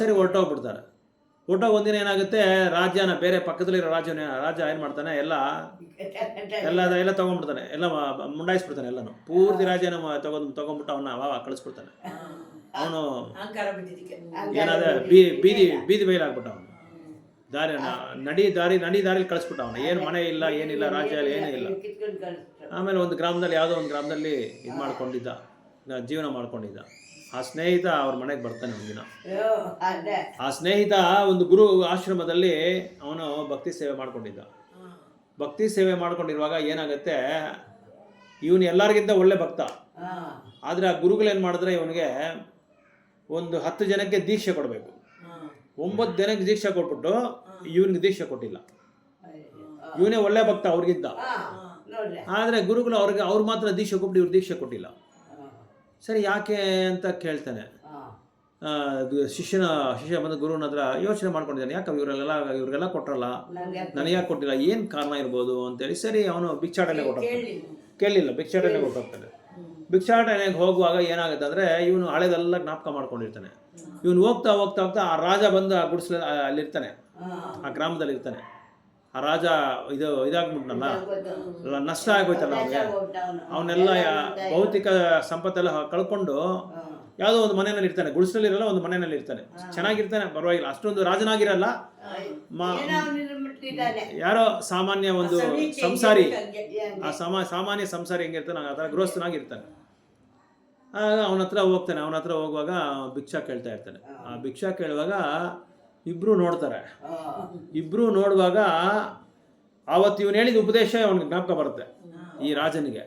ಸರಿ ಹೊರಟೋಗ್ಬಿಡ್ತಾರೆ. ಒಂದಿನ ಏನಾಗುತ್ತೆ, ರಾಜ್ಯನ ಬೇರೆ ಪಕ್ಕದಲ್ಲಿರೋ ರಾಜ ಏನು ಮಾಡ್ತಾನೆ, ಎಲ್ಲ ತೊಗೊಂಡ್ಬಿಡ್ತಾನೆ, ಎಲ್ಲ ಮುಂಡಾಯಿಸ್ಬಿಡ್ತಾನೆ. ಎಲ್ಲನೂ ಪೂರ್ತಿ ರಾಜ್ಯನ ತೊಗೊಂಡ್ಬಿಟ್ಟು ಅವನ್ನ ಕಳಿಸ್ಬಿಡ್ತಾನೆ. ಅವನು ಏನಾದ್ರೆ ಬೀದಿ ಬಯಲಾಗ್ಬಿಟ್ಟ. ಅವನು ನಡಿ ದಾರಿಲಿ ಕಳಿಸ್ಬಿಟ್ಟ. ಅವನು ಏನು ಮನೆ ಇಲ್ಲ, ಏನಿಲ್ಲ, ರಾಜ್ಯ ಏನೂ ಇಲ್ಲ. ಆಮೇಲೆ ಒಂದು ಗ್ರಾಮದಲ್ಲಿ, ಯಾವುದೋ ಒಂದು ಗ್ರಾಮದಲ್ಲಿ ಇದು ಮಾಡ್ಕೊಂಡಿದ್ದ, ಜೀವನ ಮಾಡ್ಕೊಂಡಿದ್ದ. ಆ ಸ್ನೇಹಿತ ಅವ್ರ ಮನೆಗೆ ಬರ್ತಾನೆ ಒಂದಿನ. ಆ ಸ್ನೇಹಿತ ಒಂದು ಗುರು ಆಶ್ರಮದಲ್ಲಿ ಅವನು ಭಕ್ತಿ ಸೇವೆ ಮಾಡ್ಕೊಂಡಿದ್ದ. ಭಕ್ತಿ ಸೇವೆ ಮಾಡ್ಕೊಂಡಿರುವಾಗ ಏನಾಗುತ್ತೆ, ಇವನು ಎಲ್ಲರಿಗಿಂತ ಒಳ್ಳೆ ಭಕ್ತ. ಆದರೆ ಆ ಗುರುಗಳೇನು ಮಾಡಿದ್ರೆ, ಇವನಿಗೆ ಒಂದು 10 ಜನಕ್ಕೆ ದೀಕ್ಷೆ ಕೊಡಬೇಕು. 9 ಜನಕ್ಕೆ ದೀಕ್ಷೆ ಕೊಟ್ಬಿಟ್ಟು ಇವನಿಗೆ ದೀಕ್ಷೆ ಕೊಟ್ಟಿಲ್ಲ. ಇವನೇ ಒಳ್ಳೆ ಭಕ್ತ ಅವ್ರಿಗಿಂತ. ಆದರೆ ಗುರುಗಳು ಅವ್ರು ಮಾತ್ರ ದೀಕ್ಷೆ ಕೊಟ್ಟು ಇವ್ರು ದೀಕ್ಷೆ ಕೊಟ್ಟಿಲ್ಲ. ಸರಿ, ಯಾಕೆ ಅಂತ ಕೇಳ್ತಾನೆ. ಶಿಷ್ಯ ಬಂದು ಗುರುನ ಹತ್ರ ಯೋಚನೆ ಮಾಡ್ಕೊಂಡಿದ್ದಾನೆ, ಯಾಕೆ ಇವ್ರಿಗೆಲ್ಲ ಕೊಟ್ರಲ್ಲ, ನನಗೆ ಯಾಕೆ ಕೊಟ್ಟಿಲ್ಲ, ಏನು ಕಾರಣ ಇರ್ಬೋದು ಅಂತೇಳಿ. ಸರಿ, ಅವನು ಭಿಕ್ಷಾಟನೆ ಕೊಟ್ಟೋಗ್ತಾನೆ. ಕೇಳಲಿಲ್ಲ, ಭಿಕ್ಷಾಟನೆ ಕೊಟ್ಟೋಗ್ತಾನೆ. ಭಿಕ್ಷಾಟನೆಗೆ ಹೋಗುವಾಗ ಏನಾಗುತ್ತೆ ಅಂದರೆ, ಇವನು ಹಳೆದೆಲ್ಲ ಜ್ಞಾಪಕ ಮಾಡ್ಕೊಂಡಿರ್ತಾನೆ. ಇವನು ಹೋಗ್ತಾ ಆ ರಾಜ ಬಂದು ಆ ಗುಡಿಸಲ ಅಲ್ಲಿರ್ತಾನೆ, ಆ ಗ್ರಾಮದಲ್ಲಿ ಇರ್ತಾನೆ. ಆ ರಾಜ ಇದಾಗ್ಬಿಟ್ನಲ್ಲ, ನಷ್ಟ ಆಗೋಯ್ತಲ್ಲ ಅವನಿಗೆ. ಅವನ್ನೆಲ್ಲ ಭೌತಿಕ ಸಂಪತ್ತೆಲ್ಲ ಕಳ್ಕೊಂಡು ಯಾವುದೋ ಒಂದು ಮನೆಯಲ್ಲಿ ಇರ್ತಾನೆ. ಗುಡಿಸಲಲ್ಲಿ ಇರಲ್ಲ, ಒಂದು ಮನೆಯಲ್ಲಿ ಇರ್ತಾನೆ. ಚೆನ್ನಾಗಿರ್ತಾನೆ, ಪರವಾಗಿಲ್ಲ, ಅಷ್ಟೊಂದು ರಾಜನಾಗಿರಲ್ಲ. ಯಾರೋ ಸಾಮಾನ್ಯ ಒಂದು ಸಂಸಾರಿ, ಆ ಸಾಮಾನ್ಯ ಸಂಸಾರಿ ಹೆಂಗಿರ್ತಾನೆ ಆ ಥರ ಗೃಹಸ್ಥನಾಗಿರ್ತಾನೆ. ಅವನ ಹತ್ರ ಹೋಗ್ತಾನೆ. ಅವನ ಹತ್ರ ಹೋಗುವಾಗ ಭಿಕ್ಷಾ ಕೇಳ್ತಾ ಇರ್ತಾನೆ. ಆ ಭಿಕ್ಷಾ ಕೇಳುವಾಗ ಇಬ್ಬರು ನೋಡ್ತಾರೆ. ಇಬ್ಬರು ನೋಡುವಾಗ ಆವತ್ತು ಇವನು ಹೇಳಿದ ಉಪದೇಶ ಅವನಿಗೆ ಜ್ಞಾಪಕ ಬರುತ್ತೆ ಈ ರಾಜನಿಗೆ.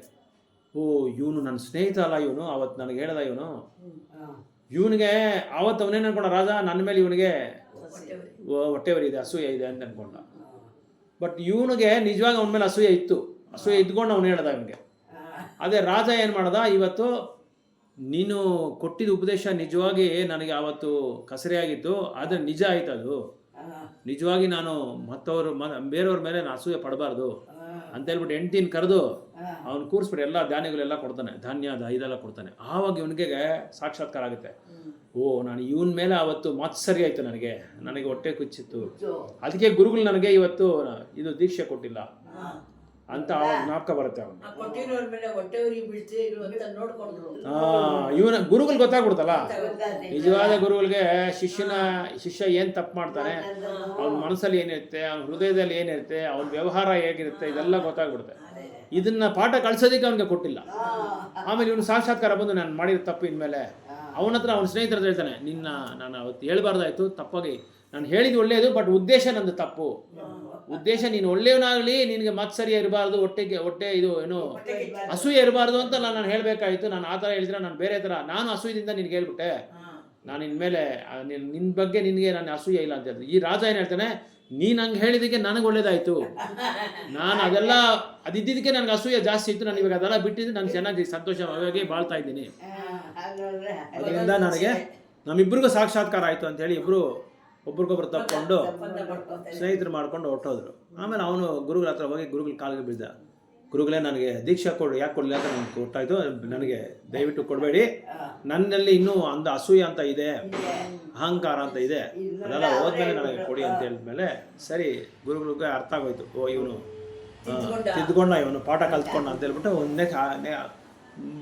ಓ, ಇವನು ನನ್ನ ಸ್ನೇಹಿತ ಅಲ್ಲ, ಇವನು ಅವತ್ತು ನನಗೆ ಹೇಳ್ದ, ಇವನಿಗೆ ಆವತ್ತು ಅವನೇನು ಅನ್ಕೊಂಡ ರಾಜ, ನನ್ನ ಮೇಲೆ ಇವನಿಗೆ ಹೊಟ್ಟೆವರಿ ಇದೆ, ಅಸೂಯೆ ಇದೆ ಅಂತ ಅನ್ಕೊಂಡ. ಬಟ್ ಇವನಿಗೆ ನಿಜವಾಗಿ ಅವನ ಮೇಲೆ ಅಸೂಯೆ ಇತ್ತು. ಅಸೂಯೆ ಇದ್ಕೊಂಡು ಅವನು ಹೇಳ್ದ ಇವನಿಗೆ. ಅದೇ ರಾಜ ಏನು ಮಾಡ್ದ, ಇವತ್ತು ನೀನು ಕೊಟ್ಟಿದ್ದ ಉಪದೇಶ ನಿಜವಾಗಿ ನನಗೆ ಆವತ್ತು ಕಸರೆಯಾಗಿತ್ತು, ಆದರೆ ನಿಜ ಆಯ್ತು ಅದು. ನಿಜವಾಗಿ ನಾನು ಬೇರೆಯವ್ರ ಮೇಲೆ ನಾನು ಅಸೂಯೆ ಪಡಬಾರ್ದು ಅಂತ ಹೇಳ್ಬಿಟ್ಟು ಹೆಂಡ್ತಿನ ಕರೆದು ಅವ್ನು ಕೂರಿಸ್ಬಿಟ್ಟು ಎಲ್ಲ ಧಾನ್ಯಗಳೆಲ್ಲ ಕೊಡ್ತಾನೆ, ಧಾನ್ಯ ಇದೆಲ್ಲ ಕೊಡ್ತಾನೆ. ಆವಾಗ ಇವನಿಗೆ ಸಾಕ್ಷಾತ್ಕಾರ ಆಗುತ್ತೆ. ಓ, ನಾನು ಇವನ ಮೇಲೆ ಅವತ್ತು ಮಾತ್ಸರಿ ಆಯಿತು, ನನಗೆ ಹೊಟ್ಟೆ ಕುಚ್ಚಿತ್ತು, ಅದಕ್ಕೆ ಗುರುಗಳು ನನಗೆ ಇವತ್ತು ಇದು ದೀಕ್ಷೆ ಕೊಟ್ಟಿಲ್ಲ ಅಂತ ಅವಾಗ ಜ್ಞಾಪಕ ಬರುತ್ತೆ ಅವನು. ಇವನ ಗುರುಗಳು ಗೊತ್ತಾಗ್ಬಿಡ್ತಲ್ಲ, ನಿಜವಾದ ಗುರುಗಳಿಗೆ ಶಿಷ್ಯ ಏನು ತಪ್ಪು ಮಾಡ್ತಾನೆ, ಅವನ ಮನಸ್ಸಲ್ಲಿ ಏನಿರುತ್ತೆ, ಅವನ ಹೃದಯದಲ್ಲಿ ಏನಿರುತ್ತೆ, ಅವನ ವ್ಯವಹಾರ ಹೇಗಿರುತ್ತೆ, ಇದೆಲ್ಲ ಗೊತ್ತಾಗ್ಬಿಡುತ್ತೆ. ಇದನ್ನ ಪಾಠ ಕಳ್ಸೋದಕ್ಕೆ ಅವನಿಗೆ ಕೊಟ್ಟಿಲ್ಲ. ಆಮೇಲೆ ಇವನು ಸಾಕ್ಷಾತ್ಕಾರ ಬಂದು ನಾನು ಮಾಡಿದ ತಪ್ಪು ಇನ್ಮೇಲೆ ಅವನ ಹತ್ರ ಅವನ ಸ್ನೇಹಿತರ ಹತ್ರ ಹೇಳ್ತಾನೆ, ನಾನು ಅವತ್ತು ಹೇಳ್ಬಾರ್ದಾಯ್ತು, ತಪ್ಪಾಗಿ ನಾನು ಹೇಳಿದ್ದು ಒಳ್ಳೆಯದು, ಬಟ್ ಉದ್ದೇಶ ನಂದು ತಪ್ಪು. ಉದ್ದೇಶ ನೀನು ಒಳ್ಳೆಯವನಾಗಲಿ, ನಿನಗೆ ಮತ್ಸರ್ಯ ಇರಬಾರ್ದು, ಹೊಟ್ಟೆ ಇದು ಏನು ಅಸೂಯೆ ಇರಬಾರ್ದು ಅಂತ ನಾನು ಹೇಳಬೇಕಾಯಿತು. ನಾನು ಆ ಥರ ಹೇಳಿದ್ರೆ ನಾನು ಬೇರೆ ಥರ, ನಾನು ಅಸೂಯದಿಂದ ನಿನ್ಗೆ ಹೇಳ್ಬಿಟ್ಟೆ, ನಾನು ಇನ್ಮೇಲೆ ನಿನ್ನ ಬಗ್ಗೆ ನಿನಗೆ ನಾನು ಅಸೂಯೆ ಇಲ್ಲ ಅಂತ ಹೇಳಿದ್ರೆ. ಈ ರಾಜ ಏನು ಹೇಳ್ತಾನೆ, ನೀನು ಹಂಗೆ ಹೇಳಿದ್ದಕ್ಕೆ ನನಗೆ ಒಳ್ಳೇದಾಯಿತು, ನಾನು ಅದೆಲ್ಲ ಅದಿದ್ದಕ್ಕೆ ನನಗೆ ಅಸೂಯೆ ಜಾಸ್ತಿ ಇತ್ತು, ನಾನು ಇವಾಗ ಅದೆಲ್ಲ ಬಿಟ್ಟಿದ್ದು ನಾನು ಚೆನ್ನಾಗಿ ಸಂತೋಷವಾಗಿ ಬಾಳ್ತಾ ಇದ್ದೀನಿ. ಅದರಿಂದ ನನಗೆ ನಮ್ಮಿಬ್ಬರಿಗೂ ಸಾಕ್ಷಾತ್ಕಾರ ಆಯಿತು ಅಂತೇಳಿ ಇಬ್ಬರು ಒಬ್ರಿಗೊಬ್ರು ತಪ್ಪಿಕೊಂಡು ಸ್ನೇಹಿತರು ಮಾಡ್ಕೊಂಡು ಹೊರಟೋದ್ರು. ಆಮೇಲೆ ಅವನು ಗುರುಗಳ ಹತ್ರ ಹೋಗಿ ಗುರುಗಳ ಕಾಲಿಗೆ ಬಿದ್ದ. ಗುರುಗಳೇ, ನನಗೆ ದೀಕ್ಷಾ ಯಾಕೆ ಕೊಡಲಿ ಅಂತ ನನಗೆ ಕೊಟ್ಟಾಯ್ತು, ನನಗೆ ದಯವಿಟ್ಟು ಕೊಡಬೇಡಿ, ನನ್ನಲ್ಲಿ ಇನ್ನೂ ಅಸೂಯೆ ಅಂತ ಇದೆ, ಅಹಂಕಾರ ಅಂತ ಇದೆ, ಅದೆಲ್ಲ ಹೋದ್ಮೇಲೆ ನನಗೆ ಕೊಡಿ ಅಂತ ಹೇಳಿದ್ಮೇಲೆ ಸರಿ ಗುರುಗಳಿಗೆ ಅರ್ಥ ಆಗೋಯ್ತು. ಓ, ಇವನು ತಿದ್ದುಕೊಂಡ, ಇವನು ಪಾಠ ಕಲ್ತ್ಕೊಂಡ ಅಂತ ಹೇಳ್ಬಿಟ್ಟು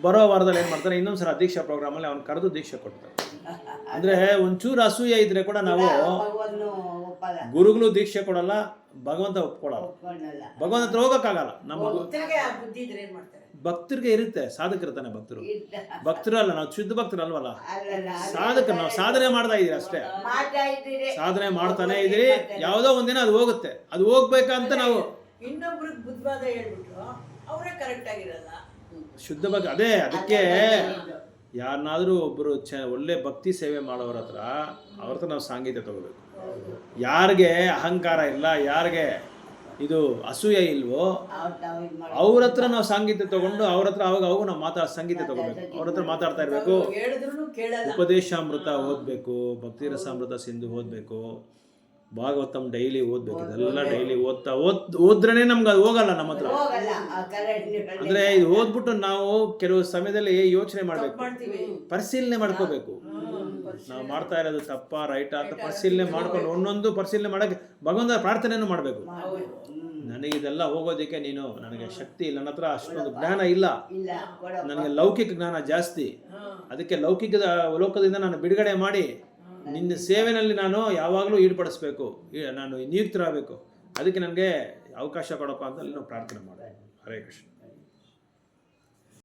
ಬರೋ ವಾರದಲ್ಲಿ ಏನು ಮಾಡ್ತಾರೆ, ಇನ್ನೊಂದ್ಸಲ ದೀಕ್ಷಾ ಪ್ರೋಗ್ರಾಮಲ್ಲಿ ಅವ್ನು ಕರೆದು ದೀಕ್ಷೆ ಕೊಡ್ತಾರೆ. ಅಂದರೆ ಒಂಚೂರು ಅಸೂಯೆ ಇದ್ರೆ ಕೂಡ ನಾವು ಗುರುಗಳು ದೀಕ್ಷೆ ಕೊಡಲ್ಲ, ಭಗವಂತ ಒಪ್ಕೊಳ್ಳಲ್ಲ, ಭಗವಂತ ಹತ್ರ ಹೋಗೋಕ್ಕಾಗಲ್ಲ. ನಮ್ಮ ಭಕ್ತರಿಗೆ ಇರುತ್ತೆ, ಸಾಧಕರಿರ್ತಾನೆ ಭಕ್ತರು ಅಲ್ಲ, ನಾವು ಶುದ್ಧ ಭಕ್ತರು ಅಲ್ವಲ್ಲ, ಸಾಧಕರು. ನಾವು ಸಾಧನೆ ಮಾಡ್ತಾ ಇದೀರಿ ಅಷ್ಟೇ, ಸಾಧನೆ ಮಾಡ್ತಾನೆ ಇದೀರಿ. ಯಾವುದೋ ಒಂದಿನ ಅದು ಹೋಗುತ್ತೆ, ಅದು ಹೋಗ್ಬೇಕಂತ ನಾವು ಇನ್ನೊಬ್ರಿಗೆ ಬುದ್ಧವಾದ ಹೇಳ್ಬಿಟ್ರು ಅವರೇ ಕರೆಕ್ಟ್ ಆಗಿರಲ್ಲ. ಶುದ್ಧ ಭಕ್ತಿ ಅದೇ. ಅದಕ್ಕೆ ಯಾರನ್ನಾದರೂ ಒಬ್ಬರು ಒಳ್ಳೆ ಭಕ್ತಿ ಸೇವೆ ಮಾಡೋರ ಹತ್ರ ಅವ್ರ ಹತ್ರ ನಾವು ಸಾಂಗೀತ್ಯ ತಗೋಬೇಕು. ಯಾರಿಗೆ ಅಹಂಕಾರ ಇಲ್ಲ, ಯಾರಿಗೆ ಇದು ಅಸೂಯೆ ಇಲ್ವೋ ಅವ್ರ ಹತ್ರ ನಾವು ಸಾಂಗೀತ್ಯ ತಗೊಂಡು ಅವ್ರ ಹತ್ರ ಅವಾಗ ನಾವು ಸಂಗೀತ ತಗೋಬೇಕು, ಅವ್ರ ಹತ್ರ ಮಾತಾಡ್ತಾ ಇರಬೇಕು. ಉಪದೇಶಾಮೃತ ಓದಬೇಕು, ಭಕ್ತಿ ರಸಾಮೃತ ಸಿಂಧು ಓದಬೇಕು, ಭಾಗವತಂ ಡೈಲಿ ಓದ್ಬೇಕು. ಇದೆಲ್ಲ ಡೈಲಿ ಓದ್ರೇನೆ ನಮ್ಗೆ ಅದು ಹೋಗಲ್ಲ ನಮ್ಮ ಹತ್ರ. ಅಂದ್ರೆ ಇದು ಓದ್ಬಿಟ್ಟು ನಾವು ಕೆಲವು ಸಮಯದಲ್ಲಿ ಯೋಚನೆ ಮಾಡ್ಬೇಕು, ಪರಿಶೀಲನೆ ಮಾಡ್ಕೋಬೇಕು. ನಾವು ಮಾಡ್ತಾ ಇರೋದು ತಪ್ಪಾ ರೈಟಾ ಅಂತ ಪರಿಶೀಲನೆ ಮಾಡ್ಕೊಂಡು ಒಂದೊಂದು ಪರಿಶೀಲನೆ ಮಾಡಕ್ಕೆ ಭಗವಂತ ಪ್ರಾರ್ಥನೆಯನ್ನು ಮಾಡಬೇಕು. ನನಗಿದೆಲ್ಲ ಹೋಗೋದಕ್ಕೆ ನನಗೆ ಶಕ್ತಿ ಇಲ್ಲ, ನನ್ನ ಹತ್ರ ಅಷ್ಟೊಂದು ಜ್ಞಾನ ಇಲ್ಲ, ನನಗೆ ಲೌಕಿಕ ಜ್ಞಾನ ಜಾಸ್ತಿ, ಅದಕ್ಕೆ ಲೌಕಿಕದ ಲೋಕದಿಂದ ನಾನು ಬಿಡುಗಡೆ ಮಾಡಿ ನಿನ್ನ ಸೇವೆನಲ್ಲಿ ನಾನು ಯಾವಾಗಲೂ ಈಡುಪಡಿಸ್ಬೇಕು, ನಾನು ನಿಯುಕ್ತರಾಗಬೇಕು, ಅದಕ್ಕೆ ನನಗೆ ಅವಕಾಶ ಕೊಡಪ್ಪ ಅಂತ ನಾವು ಪ್ರಾರ್ಥನೆ ಮಾಡೋಣ. ಹರೇ ಕೃಷ್ಣ.